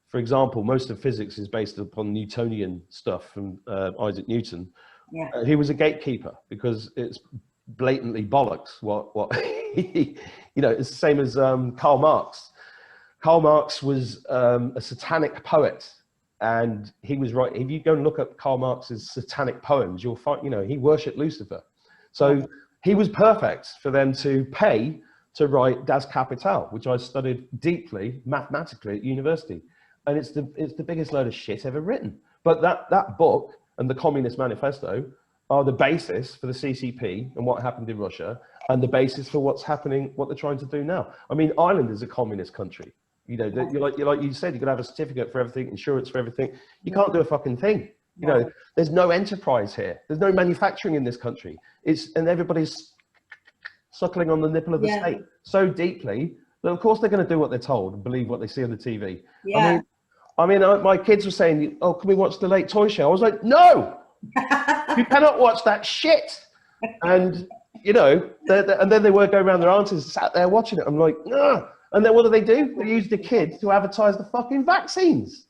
for example, most of physics is based upon Newtonian stuff from Isaac Newton. Yeah. He was a gatekeeper because it's blatantly bollocks. What you know, it's the same as Karl Marx. Karl Marx was a satanic poet, and he was right. If you go and look at Karl Marx's satanic poems, you'll find, you know, he worshipped Lucifer. So he was perfect for them to pay to write Das Kapital, which I studied deeply mathematically at university. And it's the biggest load of shit ever written. But that book and the Communist Manifesto are the basis for the CCP and what happened in Russia, and the basis for what's happening, what they're trying to do now. I mean, Ireland is a communist country. You know, like you said, you could have a certificate for everything, insurance for everything. You can't do a fucking thing. You know, there's no enterprise here. There's no manufacturing in this country. And everybody's suckling on the nipple of the state so deeply that of course they're going to do what they're told and believe what they see on the TV. Yeah. I mean, my kids were saying, "Oh, can we watch the Late Toy Show?" I was like, "No, you cannot watch that shit." And you know, and then they were going around their aunties sat there watching it. I'm like, "No." And then what do? They use the kids to advertise the fucking vaccines.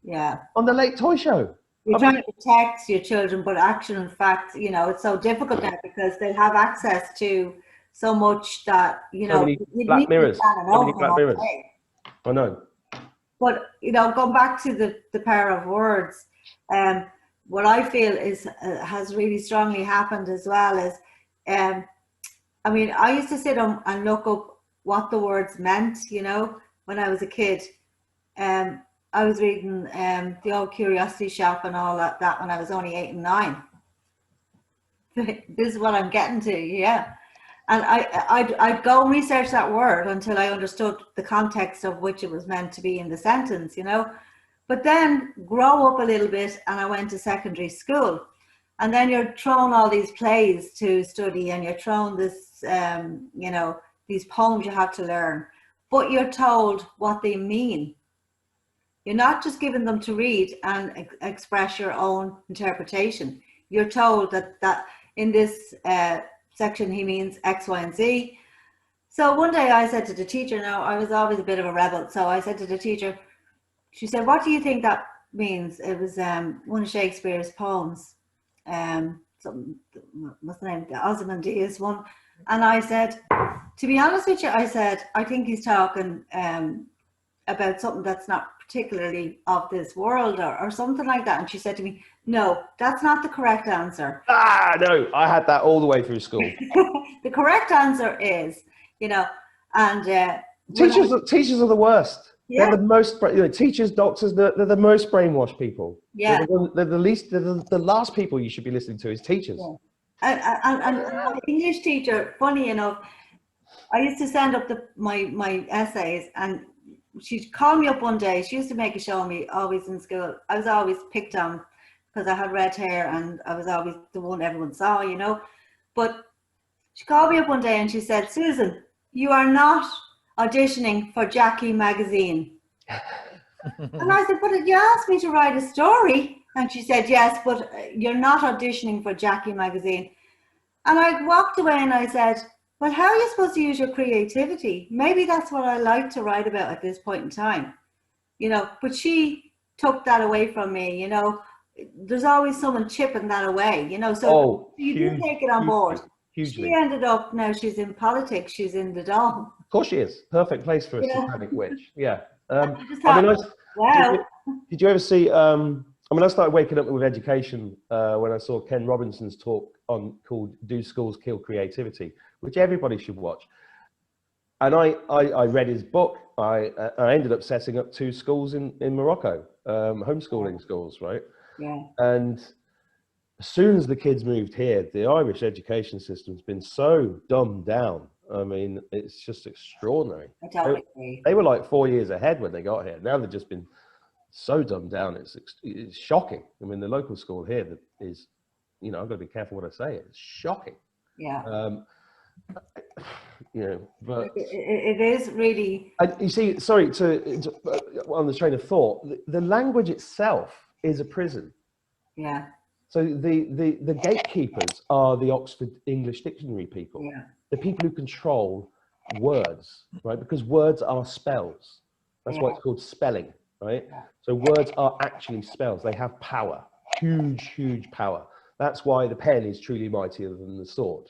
Yeah. On the Late Toy Show. You're trying to protect your children, but actually, in fact, you know, it's so difficult now because they have access to so much that, you know, Black Mirrors. I know. But, you know, going back to the power of words, what I feel is has really strongly happened as well is, I mean, I used to sit and look up what the words meant, you know, when I was a kid. I was reading the old Curiosity Shop and all that when I was only 8 and 9. This is what I'm getting to, yeah. And I'd go and research that word until I understood the context of which it was meant to be in the sentence, you know. But then grow up a little bit and I went to secondary school. And then you're thrown all these plays to study and you're thrown this, you know, these poems you have to learn. But you're told what they mean. You're not just given them to read and express your own interpretation. You're told that in this section he means X, Y, and Z. So one day I said to the teacher, now I was always a bit of a rebel, so I said to the teacher, she said, "What do you think that means?" It was one of Shakespeare's poems. What's the name? The Ozymandias one. And I said, to be honest with you, I said, I think he's talking about something that's not particularly of this world or something like that. And she said to me, "No, that's not the correct answer." No, I had that all the way through school. The correct answer is, you know, and teachers are the worst. Yeah. They're the most, you know, teachers, doctors, they're the most brainwashed people. Yeah. They're the last people you should be listening to is teachers. Yeah. And my English teacher, funny enough, I used to send up my essays, and she'd call me up one day. She used to make a show of me always in school. I was always picked on because I had red hair and I was always the one everyone saw, you know. But she called me up one day and she said, Susan, you are not auditioning for Jackie magazine. And I said, but you asked me to write a story. And she said, yes, but you're not auditioning for Jackie magazine. And I walked away and I said, well, how are you supposed to use your creativity? Maybe that's what I like to write about at this point in time, you know. But she took that away from me, you know. There's always someone chipping that away, you know. So you do take it on board. Hugely. She ended up, now she's in politics, she's in the Dom. Of course she is. Perfect place for a satanic witch. Yeah. I just thought, wow. Did you ever see, I mean, I started waking up with education when I saw Ken Robinson's talk called Do Schools Kill Creativity, which everybody should watch. And I read his book. I ended up setting up 2 schools in Morocco, homeschooling schools, right? Yeah. And as soon as the kids moved here, the Irish education system's been so dumbed down. I mean, it's just extraordinary. I totally agree. They were like 4 years ahead when they got here. Now they've just been so dumbed down. It's shocking. I mean, the local school here that is, you know, I've got to be careful what I say. It's shocking. Yeah. You know, but it is really. And you see, sorry on the train of thought, the language itself is a prison. Yeah. So the gatekeepers are the Oxford English Dictionary people. Yeah. The people who control words, right? Because words are spells. That's why it's called spelling, right? Yeah. So words are actually spells. They have power, huge power. That's why the pen is truly mightier than the sword.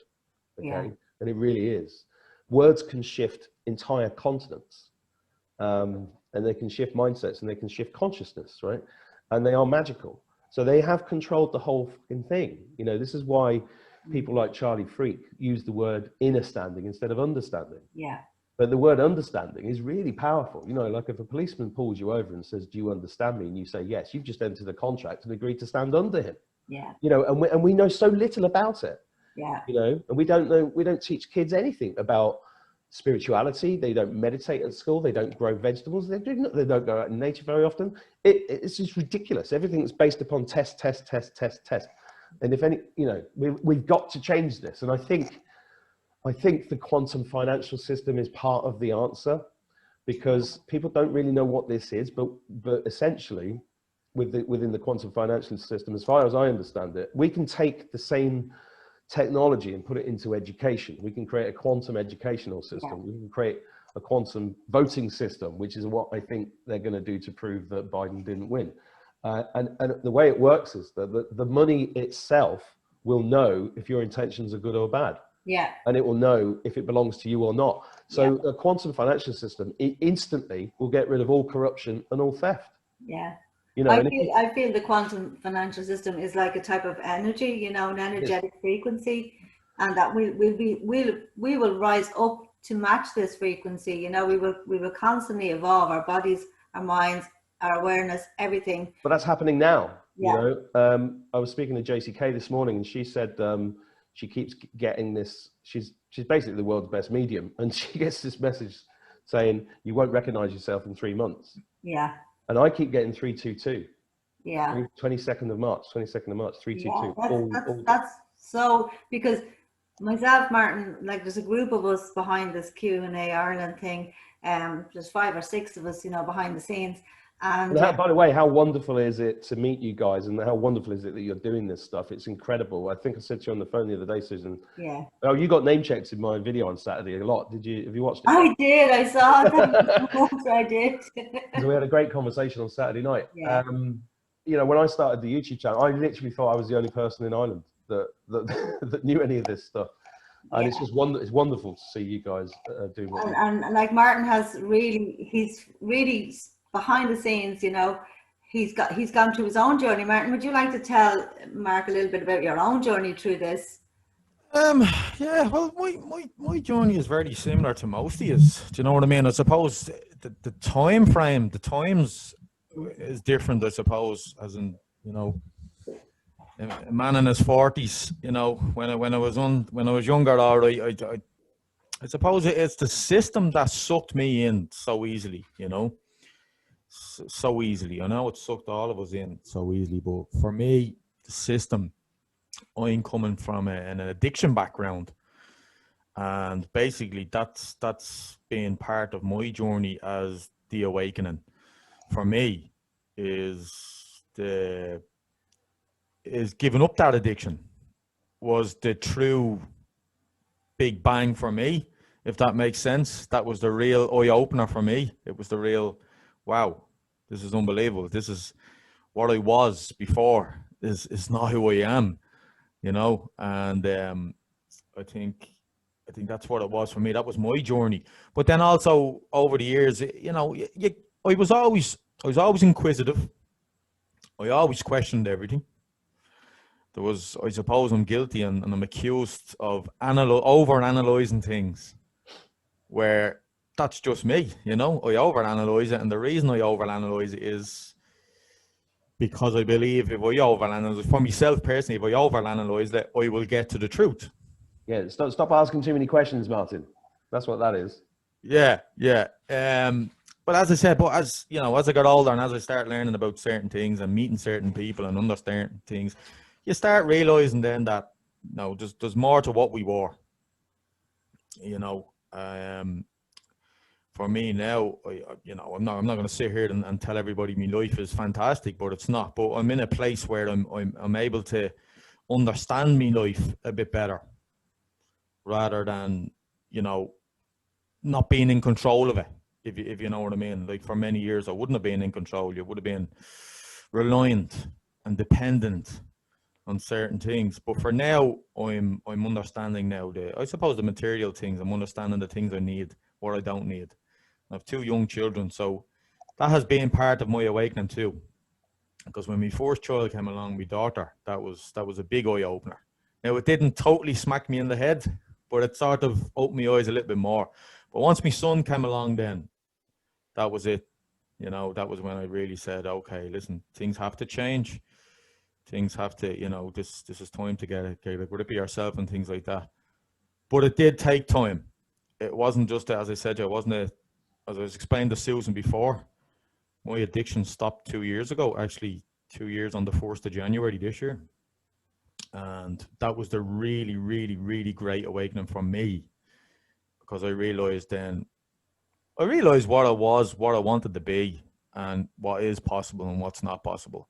Okay, Yeah. and it really is. Words can shift entire continents, and they can shift mindsets, and they can shift consciousness, right? And they are magical. So they have controlled the whole fucking thing. You know, this is why people like Charlie Freak use the word understanding instead of understanding. Yeah. But the word understanding is really powerful. You know, like if a policeman pulls you over and says, do you understand me? And you say, yes, you've just entered a contract and agreed to stand under him. Yeah. You know, and we know so little about it. Yeah. You know, and we don't teach kids anything about spirituality. They don't meditate at school. They don't grow vegetables. They don't go out in nature very often. It's just ridiculous. Everything that's based upon test. And if any, you know, we've got to change this. And I think the quantum financial system is part of the answer, because people don't really know what this is, but essentially within the quantum financial system, as far as I understand it, we can take the same technology and put it into education. We can create a quantum educational system. Yeah. We can create a quantum voting system, which is what I think they're going to do to prove that Biden didn't win. And the way it works is that the money itself will know if your intentions are good or bad. Yeah. And it will know if it belongs to you or not. So a quantum financial system, it instantly will get rid of all corruption and all theft. Yeah. You know, I feel the quantum financial system is like a type of energy, you know, an energetic frequency, and that we will rise up to match this frequency. You know, we will constantly evolve our bodies, our minds, our awareness, everything. But that's happening now. Yeah. You know, I was speaking to JCK this morning, and she said she keeps getting this. She's basically the world's best medium, and she gets this message saying you won't recognize yourself in 3 months. Yeah. And I keep getting 322. Yeah. 22nd of March, 322. Yeah, that's so, because myself, Martin, like there's a group of us behind this Q&A Ireland thing. There's 5 or 6 of us, you know, behind the scenes. And by the way, how wonderful is it to meet you guys, and how wonderful is it that you're doing this stuff? It's incredible. I think I said to you on the phone the other day, Susan. Yeah. Oh, you got name checked in my video on Saturday a lot. Have you watched it? I did. I saw it. I did. So we had a great conversation on Saturday night. Yeah. You know, when I started the YouTube channel, I literally thought I was the only person in Ireland that knew any of this stuff. And it's just it's wonderful to see you guys do what and like Martin he's really behind the scenes, you know. He's gone through his own journey. Martin, would you like to tell Mark a little bit about your own journey through this? Yeah, well, my journey is very similar to most of his. Do you know what I mean? I suppose the time frame, the times is different, I suppose, as in, you know, a man in his 40s, you know, when I was younger, all right, I suppose it's the system that sucked me in so easily, you know, so easily. I know it sucked all of us in so easily, but for me, the system, I'm coming from an addiction background, and basically that's been part of my journey as the awakening. For me, is the is giving up that addiction was the true big bang for me, if that makes sense. That was the real eye opener for me. It was the real, wow, this is unbelievable. This is what I was before. This is not who I am, you know. And I think that's what it was for me. That was my journey. But then also over the years, you know, I was always inquisitive. I always questioned everything. There was, I suppose I'm guilty and I'm accused of over-analysing things, where that's just me, you know. I over-analyse it, and the reason I over-analyse it is because I believe if I over-analyse, for myself personally, if I over-analyse it, I will get to the truth. Yeah, stop asking too many questions, Martin. That's what that is. Yeah. But as I said, as you know, as I got older and as I start learning about certain things and meeting certain people and understanding things, you start realizing then that, you know, there's more to what we were. You know, for me now, I'm not going to sit here and tell everybody my life is fantastic, but it's not. But I'm in a place where I'm able to understand my life a bit better, rather than, you know, not being in control of it. If you know what I mean. Like, for many years I wouldn't have been in control. You would have been reliant and dependent on certain things. But for now, I'm understanding now I suppose the material things. I'm understanding the things I need, what I don't need. I have 2 young children, so that has been part of my awakening too. Because when my first child came along, my daughter, that was a big eye opener. Now, it didn't totally smack me in the head, but it sort of opened my eyes a little bit more. But once my son came along, then that was it. You know, that was when I really said, okay, listen, things have to change. Things have to, you know, this is time to get a grip of yourself and things like that. But it did take time. It wasn't just, as I said, as I was explaining to Susan before, my addiction stopped 2 years ago, actually 2 years on the 1st of January this year. And that was the really, really, really great awakening for me, because I realized what I was, what I wanted to be, and what is possible and what's not possible.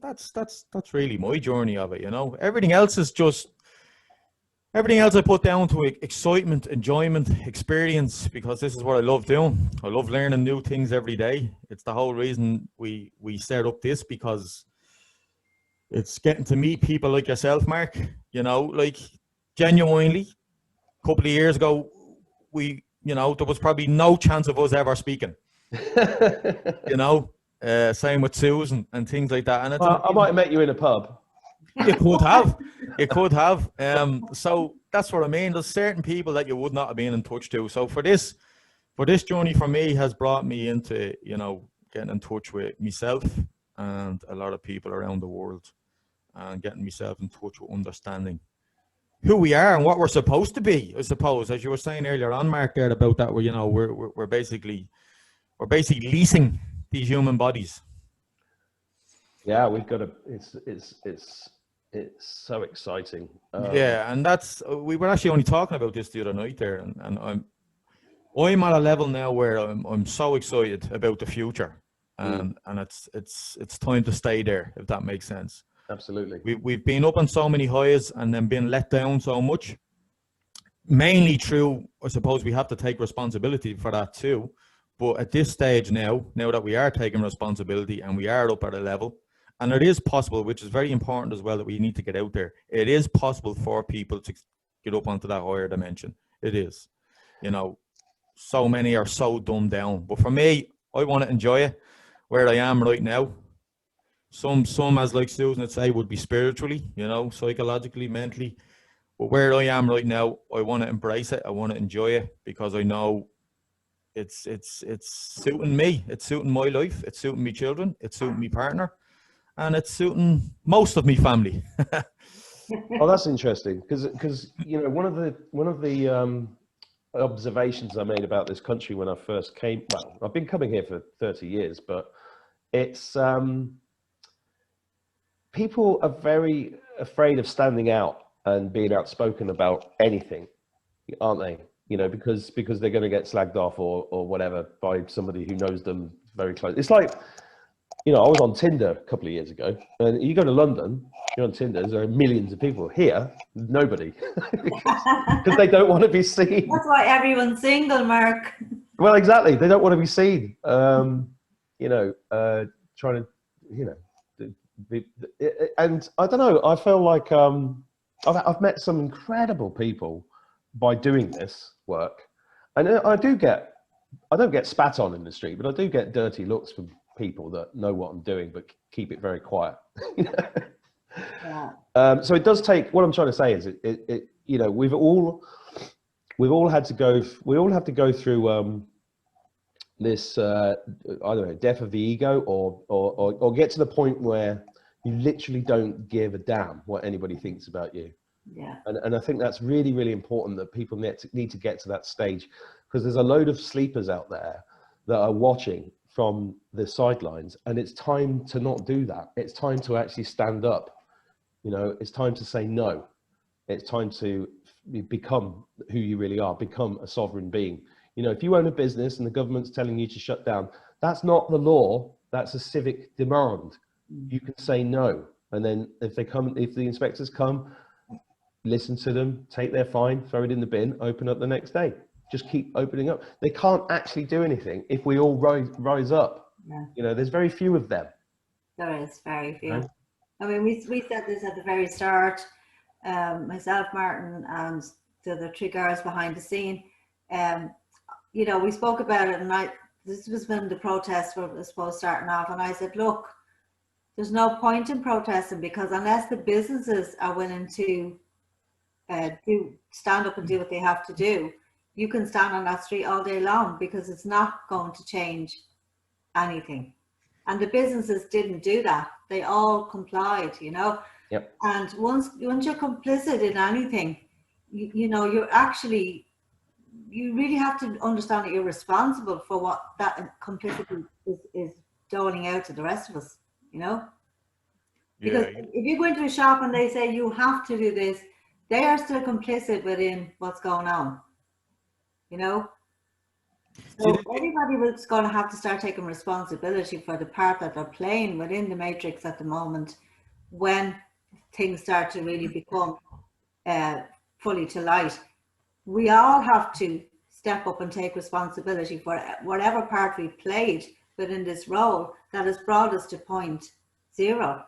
That's really my journey of it, you know. Everything else I put down to excitement, enjoyment, experience, because this is what I love doing. I love learning new things every day. It's the whole reason we set up this, because it's getting to meet people like yourself, Mark. You know, like, genuinely, a couple of years ago, there was probably no chance of us ever speaking. You know, same with Susan and things like that. And I might have met you in a pub. You could have. So that's what I mean. There's certain people that you would not have been in touch to. So for this journey for me has brought me into, you know, getting in touch with myself and a lot of people around the world, and getting myself in touch with understanding who we are and what we're supposed to be. I suppose, as you were saying earlier on, Mark, there about that, where, you know, we're basically leasing these human bodies. Yeah, we've got to. It's so exciting. Yeah, and we were actually only talking about this the other night there, and I'm at a level now where I'm so excited about the future, and it's time to stay there, if that makes sense. Absolutely. We've been up on so many highs and then been let down so much. Mainly true, I suppose we have to take responsibility for that too. But at this stage now that we are taking responsibility and we are up at a level, and it is possible, which is very important as well, that we need to get out there. It is possible for people to get up onto that higher dimension. It is. You know, so many are so dumbed down. But for me, I want to enjoy it where I am right now. Some, as like Susan would say, would be spiritually, you know, psychologically, mentally. But where I am right now, I want to embrace it. I want to enjoy it, because I know it's suiting me. It's suiting my life. It's suiting my children. It's suiting my partner. and it's suiting most of me family. Oh, that's interesting because you know one of the observations I made about this country when I first came. Well, I've been coming here for 30 years, but it's people are very afraid of standing out and being outspoken about anything, aren't they? You know, because they're going to get slagged off or whatever by somebody who knows them very close. It's like, you know, I was on Tinder a couple of years ago, and you go to London, you're on Tinder, there are millions of people. Here, nobody, because they don't want to be seen. That's why everyone's single, Mark. Well, exactly. They don't want to be seen. You know, trying to, you know, and I don't know. I feel like I've met some incredible people by doing this work, and I don't get spat on in the street, but I do get dirty looks from people that know what I'm doing but keep it very quiet. Yeah. So it does take. What I'm trying to say is, it you know, we've all had to go. We all have to go through this I don't know, death of the ego, or get to the point where you literally don't give a damn what anybody thinks about you. Yeah. And I think that's really, really important that people need to get to that stage, because there's a load of sleepers out there that are watching from the sidelines, and it's time to not do that. It's time to actually stand up. You know, it's time to say no. It's time to become who you really are, become a sovereign being. You know, if you own a business and the government's telling you to shut down, that's not the law, that's a civic demand. You can say no. And then if the inspectors come, listen to them, take their fine, throw it in the bin, open up the next day. Just keep opening up. They can't actually do anything if we all rise up. Yeah. You know, there's very few of them. There is very few. Right. I mean, we said this at the very start, myself, Martin, and the other three girls behind the scene. You know, we spoke about it, and this was when the protests were supposed starting off, and I said, look, there's no point in protesting, because unless the businesses are willing to stand up and do what they have to do, you can stand on that street all day long, because it's not going to change anything. And the businesses didn't do that. They all complied, you know. Yep. And once you're complicit in anything, you know, you really have to understand that you're responsible for what that complicity is doling out to the rest of us, you know. Because if you go into a shop and they say you have to do this, they are still complicit within what's going on, you know. So everybody was going to have to start taking responsibility for the part that they're playing within the matrix at the moment, when things start to really become fully to light. We all have to step up and take responsibility for whatever part we played within this role that has brought us to point zero.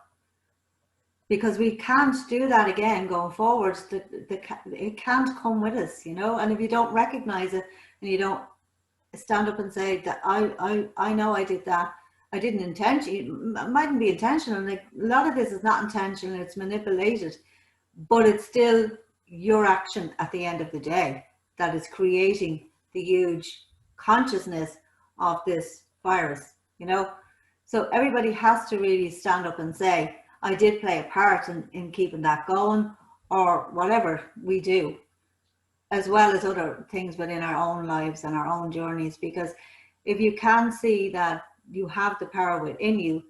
Because we can't do that again going forward. It can't come with us, you know. And if you don't recognize it and you don't stand up and say that I know I did that, I didn't intentionally, it mightn't be intentional. Like, a lot of this is not intentional, it's manipulated, but it's still your action at the end of the day that is creating the huge consciousness of this virus, you know. So everybody has to really stand up and say, I did play a part in keeping that going, or whatever we do, as well as other things within our own lives and our own journeys. Because if you can see that you have the power within you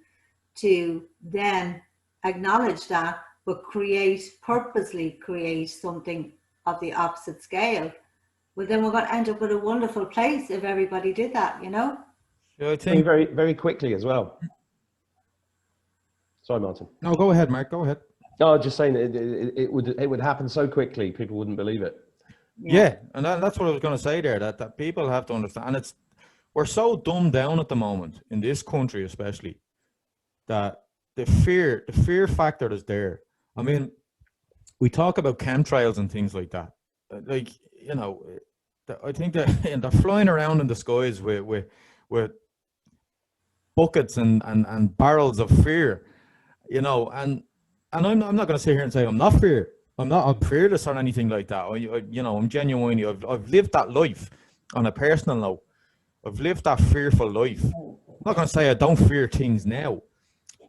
to then acknowledge that, but purposely create something of the opposite scale, well, then we're going to end up with a wonderful place if everybody did that, you know. Yeah, I think Very, very quickly as well. Sorry, Martin. No, go ahead, Mark. Go ahead. No, just saying it would happen so quickly, people wouldn't believe it. Yeah, and that's what I was going to say there. That people have to understand. And we're so dumbed down at the moment in this country, especially, that the fear factor is there. I mean, we talk about chemtrails and things like that. Like, you know, I think that they're flying around in the skies with buckets and barrels of fear, you know. And I'm not going to sit here and say I'm fearless or anything like that. You know, I'm genuinely, I've lived that life on a personal note. I've lived that fearful life. I'm not going to say I don't fear things now,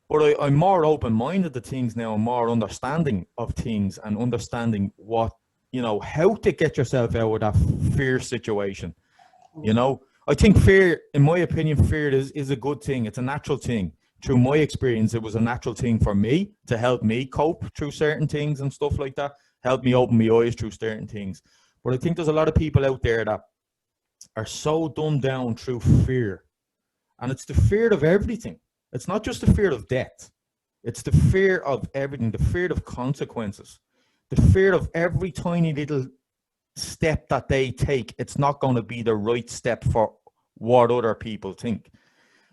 But I'm more open-minded to things now, and more understanding of things, and understanding what, you know, how to get yourself out of that fear situation. You know, I think fear, in my opinion, fear is a good thing. It's a natural thing. Through my experience, it was a natural thing for me to help me cope through certain things and stuff like that, help me open my eyes through certain things. But I think there's a lot of people out there that are so dumbed down through fear. And it's the fear of everything. It's not just the fear of death. It's the fear of everything, the fear of consequences, the fear of every tiny little step that they take. It's not going to be the right step for what other people think.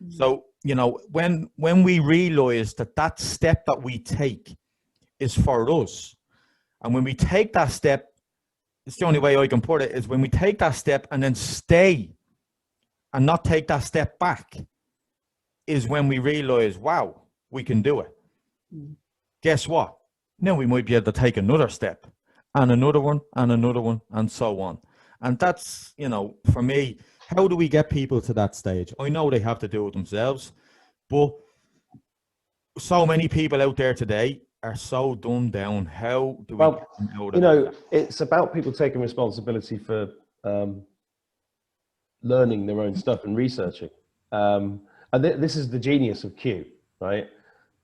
Mm-hmm. So, you know, when we realize that that step that we take is for us, and when we take that step, it's the only way I can put it, is when we take that step and then stay and not take that step back, is when we realize, wow, we can do it. Mm. Guess what? Now we might be able to take another step, and another one, and another one, and so on. And that's, you know, for me, how do we get people to that stage? I know they have to do it themselves, but so many people out there today are so dumbed down. How do we get them out of you know, it's about people taking responsibility for learning their own stuff and researching. And this is the genius of Q, right?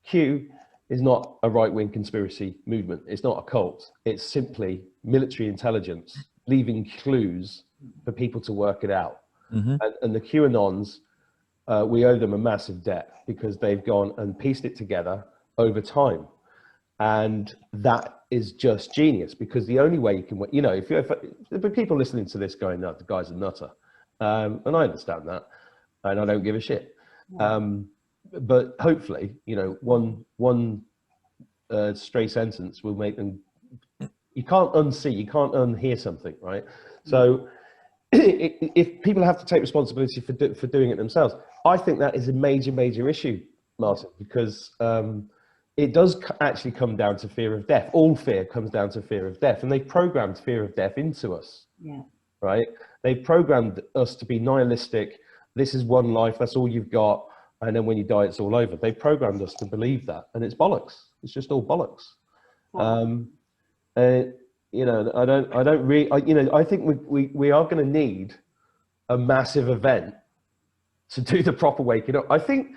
Q is not a right-wing conspiracy movement. It's not a cult. It's simply military intelligence leaving clues for people to work it out. Mm-hmm. And the QAnons, we owe them a massive debt, because they've gone and pieced it together over time. And that is just genius, because the only way you can, you know, if people listening to this going, no, the guy's a nutter. And I understand that, and I don't give a shit. But hopefully, you know, one stray sentence will make them, you can't unsee, you can't unhear something, right? So if people have to take responsibility for doing it themselves, I think that is a major issue, Martin, because it does actually come down to fear of death. All fear comes down to fear of death, and they've programmed fear of death into us. Yeah. Right? They've programmed us to be nihilistic. This is one life, that's all you've got, and then when you die, it's all over. They've programmed us to believe that, and it's bollocks. It's just all bollocks. Wow. You know, I think we are going to need a massive event to do the proper waking up. I think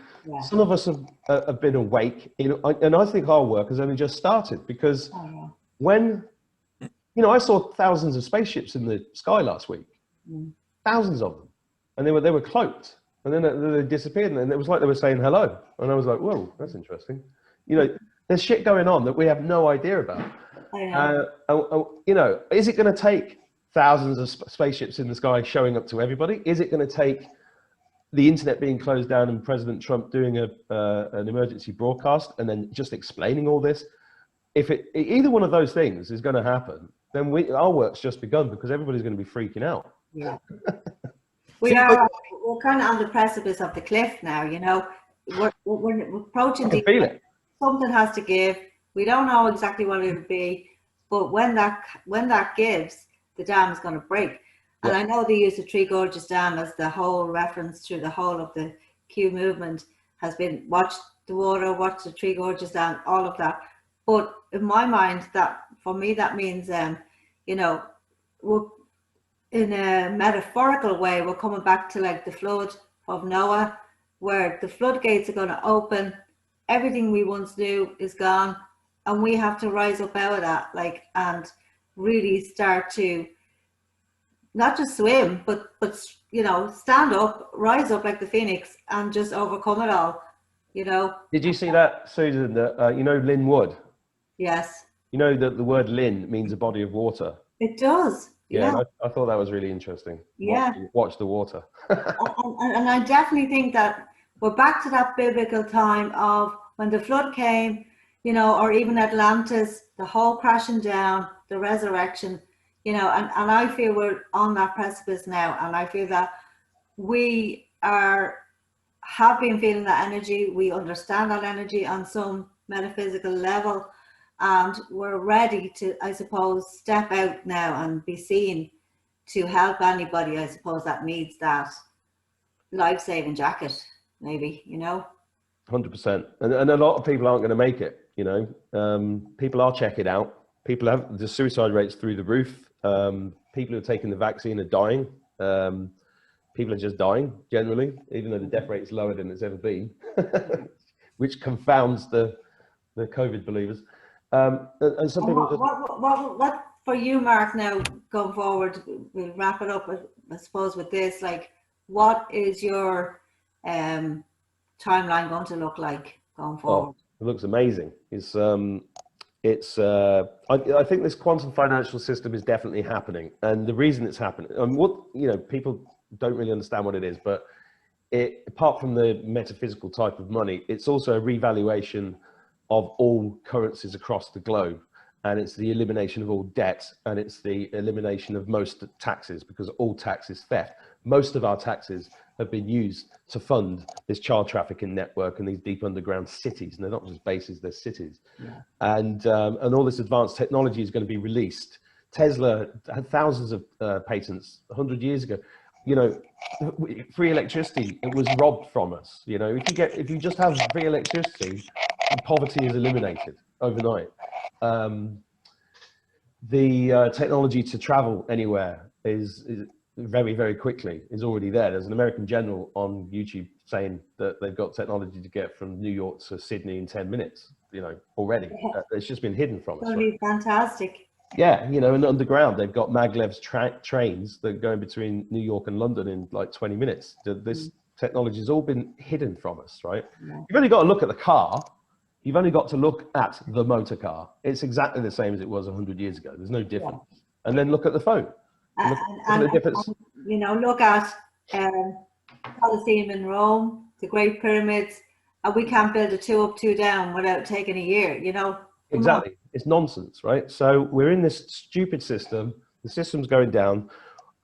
some of us have been awake, and I think our work has only just started, because when, you know, I saw thousands of spaceships in the sky last week, thousands of them, and they were cloaked, and then they disappeared, and it was like they were saying hello, and I was like, whoa, that's interesting. You know, there's shit going on that we have no idea about. You know, is it going to take thousands of spaceships in the sky showing up to everybody? Is it going to take the internet being closed down and President Trump doing an emergency broadcast and then just explaining all this? If either one of those things is going to happen, then our work's just begun, because everybody's going to be freaking out. Yeah. We're kind of on the precipice of the cliff now, you know. We're approaching I can feel it. Something has to give. We don't know exactly what it will be, but when that gives, the dam is going to break. And I know they use the Three Gorges Dam as the whole reference through the whole of the Q movement has been watch the water, watch the Three Gorges Dam, all of that. But in my mind, that for me, that means, you know, we're, in a metaphorical way, we're coming back to like the flood of Noah, where the floodgates are going to open. Everything we once knew is gone, and we have to rise up out of that, like, and really start to not just swim, but you know, stand up, rise up like the phoenix, and just overcome it all. You know. Did you see that, Susan? That you know, Lynn Wood. Yes. You know that the word Lynn means a body of water. It does. Yeah, I thought that was really interesting. Yeah. Watch the water. and I definitely think that we're back to that biblical time of when the flood came, you know, or even Atlantis, the whole crashing down, the resurrection, you know, and I feel we're on that precipice now. And I feel that we have been feeling that energy. We understand that energy on some metaphysical level. And we're ready to, I suppose, step out now and be seen to help anybody, I suppose, that needs that life-saving jacket, maybe, you know? 100%. And a lot of people aren't going to make it, you know. People are checking out. People have the suicide rates through the roof. People who are taking the vaccine are dying. People are just dying generally, even though the death rate is lower than it's ever been, which confounds the COVID believers. And some people what for you, Mark, now going forward, we'll wrap it up, I suppose, with this, like, what is your timeline going to look like going forward? It looks amazing. I think this quantum financial system is definitely happening, and the reason it's happening, and people don't really understand what it is, but apart from the metaphysical type of money, it's also a revaluation of all currencies across the globe, and it's the elimination of all debt, and it's the elimination of most taxes, because all tax is theft. Most of our taxes have been used to fund this child trafficking network and these deep underground cities, and they're not just bases, they're cities. Yeah. And all this advanced technology is going to be released. Tesla had thousands of patents 100 years ago. You know, free electricity, it was robbed from us. You know, if you just have free electricity, poverty is eliminated overnight. The technology to travel anywhere is very, very quickly is already there. There's an American general on YouTube saying that they've got technology to get from New York to Sydney in 10 minutes, you know, already. Yeah. It's just been hidden from us. That'd be fantastic. Yeah, you know, and underground, they've got maglev's trains that are going between New York and London in like 20 minutes. This technology has all been hidden from us, right? Yeah. You've only got to look at the car. You've only got to look at the motor car. It's exactly the same as it was 100 years ago. There's no difference. Yeah. And then look at the phone. Look at the difference. And, you know, look at Colosseum in Rome, the Great Pyramids, and we can't build a 2 up, 2 down without taking a year, you know? Exactly. It's nonsense, right? So we're in this stupid system. The system's going down.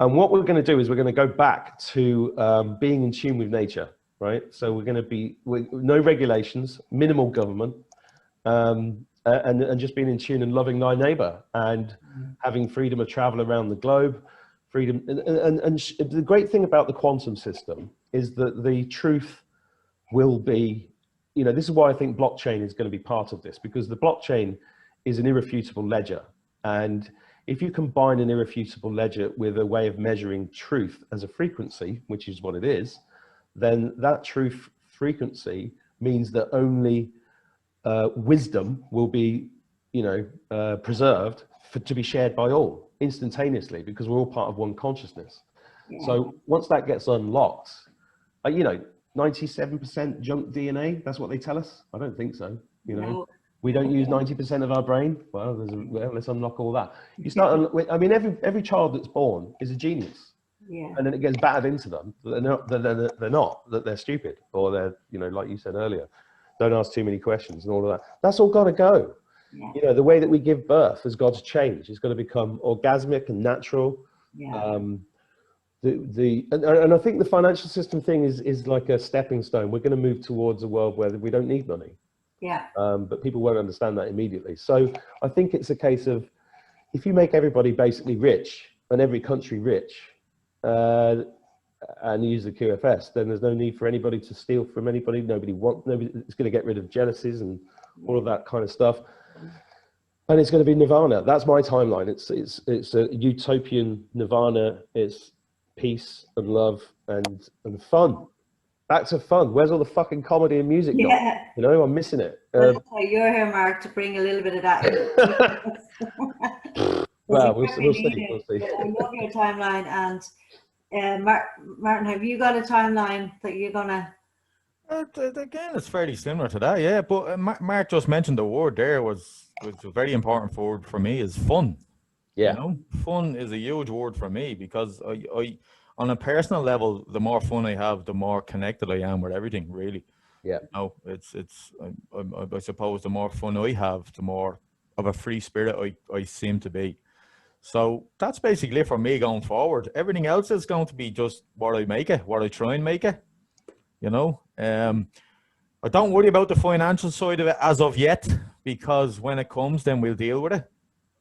And what we're going to do is we're going to go back to being in tune with nature, right? So we're going to be with no regulations, minimal government, and just being in tune and loving thy neighbor and having freedom of travel around the globe, freedom. And the great thing about the quantum system is that the truth will be, you know, this is why I think blockchain is going to be part of this, because the blockchain is an irrefutable ledger. And if you combine an irrefutable ledger with a way of measuring truth as a frequency, which is what it is, then that truth frequency means that only wisdom will be, you know, preserved to be shared by all instantaneously, because we're all part of one consciousness. Yeah. So once that gets unlocked, you know, 97% junk DNA, that's what they tell us. I don't think so. You know, no. We don't use 90% of our brain. Well, let's unlock all that. You start, I mean, every child that's born is a genius. Yeah. And then it gets battered into them that they're stupid, or they're, you know, like you said earlier, don't ask too many questions and all of that. That's all got to go. Yeah. You know, the way that we give birth has got to change. It's got to become orgasmic and natural. Yeah. And I think the financial system thing is like a stepping stone. We're going to move towards a world where we don't need money. Yeah. But people won't understand that immediately. So I think it's a case of, if you make everybody basically rich and every country rich, and use the QFS, then there's no need for anybody to steal from anybody. Nobody it's going to get rid of jealousies and all of that kind of stuff. And it's going to be nirvana. That's my timeline. It's a utopian nirvana. It's peace and love and fun. Back to fun. Where's all the fucking comedy and music gone? Yeah. You know, I'm missing it. Well, you're here, Mark, to bring a little bit of that. Well, we'll see. We'll see. I love your timeline. And Martin, have you got a timeline that you're gonna? Again, it's fairly similar to that, yeah. But Mark just mentioned the word there was a very important word for me, is fun. Yeah, you know, fun is a huge word for me, because I on a personal level, the more fun I have, the more connected I am with everything. Really. Yeah. No, I suppose the more fun I have, the more of a free spirit I seem to be. So that's basically it for me going forward. Everything else is going to be just what I make it, what I try and make it. You know, I don't worry about the financial side of it as of yet, because when it comes, then we'll deal with it.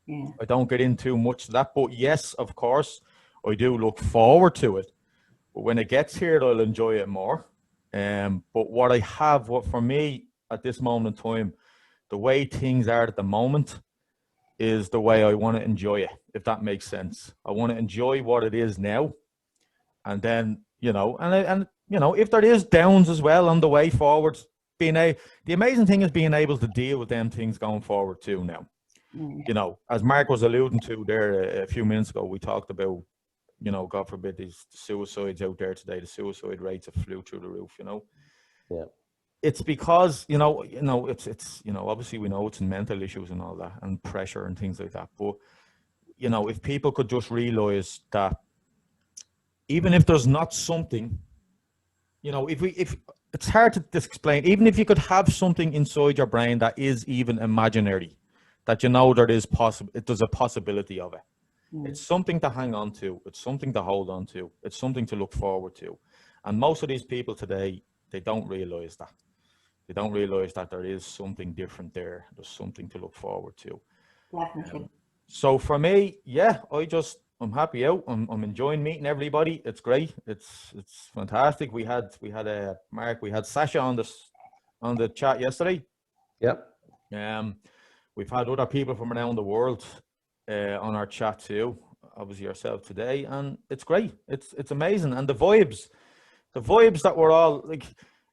Yeah. I don't get into much of that, but yes, of course, I do look forward to it. But when it gets here, I'll enjoy it more. But what for me at this moment in time, the way things are at the moment is the way I want to enjoy it, if that makes sense. I want to enjoy what it is now. And then, and if there is downs as well on the way forward, the amazing thing is being able to deal with them things going forward too now. As Mark was alluding to there a few minutes ago, we talked about, God forbid, these suicides out there today. The suicide rates have flew through the roof, Yeah. It's because, it's obviously we know it's in mental issues and all that and pressure and things like that. But, if people could just realize that even if there's not something, if it's hard to explain, even if you could have something inside your brain that is even imaginary, that there's a possibility of it. It's something to hang on to. It's something to hold on to. It's something to look forward to. And most of these people today, they don't realize that. They don't realize that there is something different there. There's something to look forward to. Definitely. So for me, yeah, I'm happy out. I'm enjoying meeting everybody. It's great. It's fantastic. We had Mark, we had Sasha on the chat yesterday. Yep. We've had other people from around the world on our chat too. Obviously yourself today, and it's great. It's amazing, and the vibes that we're all like.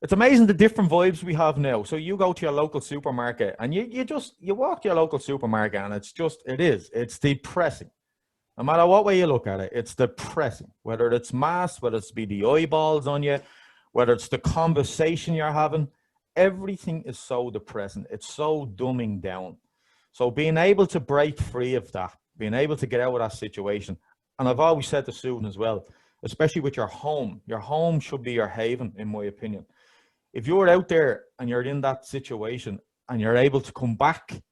It's amazing the different vibes we have now. So you go to your local supermarket and you walk to your local supermarket and it's depressing. No matter what way you look at it, it's depressing. Whether it's mass, whether it's be the eyeballs on you, whether it's the conversation you're having, everything is so depressing. It's so dumbing down. So being able to break free of that, being able to get out of that situation, and I've always said to Susan as well, especially with your home should be your haven, in my opinion. If you're out there and you're in that situation and you're able to come back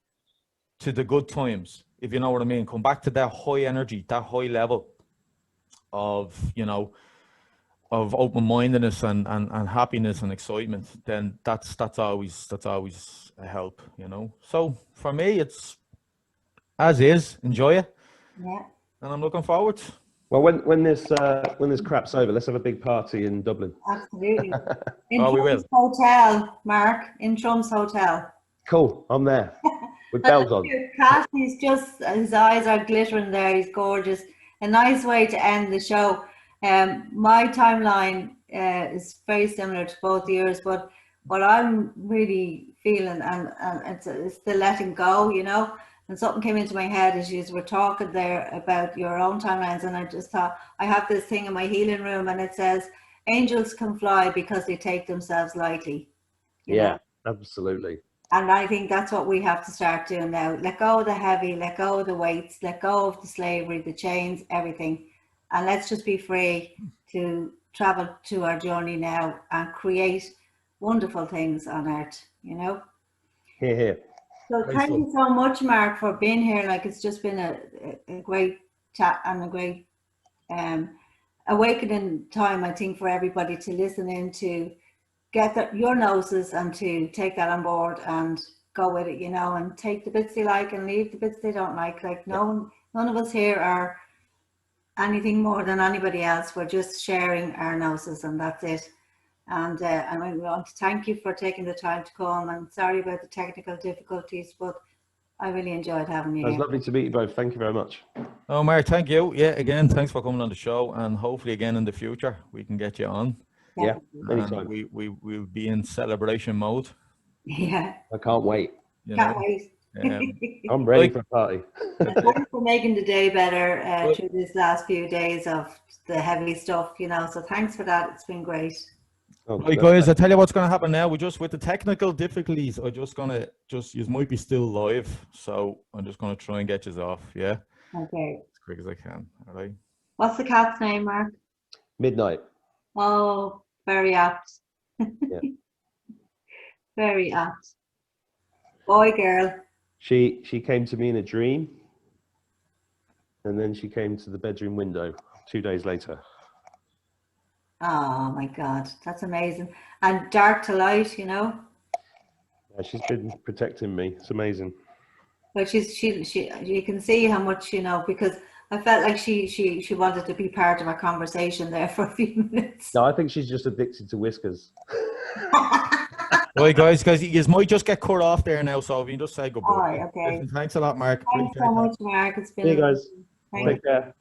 to the good times, if you know what I mean, come back to that high energy, that high level of, of open-mindedness and happiness and excitement, then that's always a help, So for me, it's as is, enjoy it. Yeah. And I'm looking forward. Well, when this crap's over, let's have a big party in Dublin. Absolutely. In Oh, we will. Trump's Hotel, Mark, in Trump's Hotel. Cool, I'm there with bells on. Cat, his eyes are glittering there. He's gorgeous. A nice way to end the show. My timeline is very similar to both yours, but what I'm really feeling, and it's the letting go, and something came into my head as you were talking there about your own timelines, and I just thought, I have this thing in my healing room and it says, angels can fly because they take themselves lightly. You know? Absolutely. And I think that's what we have to start doing now. Let go of the heavy, let go of the weights, let go of the slavery, the chains, everything. And let's just be free to travel to our journey now and create wonderful things on earth, Hear, hear. So thank you so much, Mark, for being here. Like, it's just been a great chat and a great awakening time, I think, for everybody to listen in, to get your noses and to take that on board and go with it, and take the bits they like and leave the bits they don't like. Like, none of us here are anything more than anybody else. We're just sharing our noses, and that's it. And I want to thank you for taking the time to come, and sorry about the technical difficulties, but I really enjoyed having you. It was lovely to meet you both. Thank you very much. Oh, Mark, thank you. Yeah, again, thanks for coming on the show, and hopefully again in the future we can get you on. Yeah, anytime. We'll be in celebration mode. Yeah. I can't wait. Can't wait. I'm ready for a party. Thanks for making the day better through these last few days of the heavy stuff, So thanks for that. It's been great. Right, guys, I tell you what's going to happen now. We're just with the technical difficulties. You might be still live, so I'm just going to try and get you off. Yeah. Okay. As quick as I can. All right. What's the cat's name, Mark? Midnight. Oh, very apt. Yeah. Very apt. Boy, girl. She came to me in a dream, and then she came to the bedroom window 2 days later. Oh my God, that's amazing. And dark to light, Yeah, she's been protecting me. It's amazing. But you can see how much, because I felt like she wanted to be part of our conversation there for a few minutes. No, I think she's just addicted to whiskers. Right, guys, you might just get cut off there now, so if you just say goodbye. All right, okay. Listen, thanks a lot, Mark. Thanks Appreciate so that. much, Mark. It's been See you guys. Thank Take care.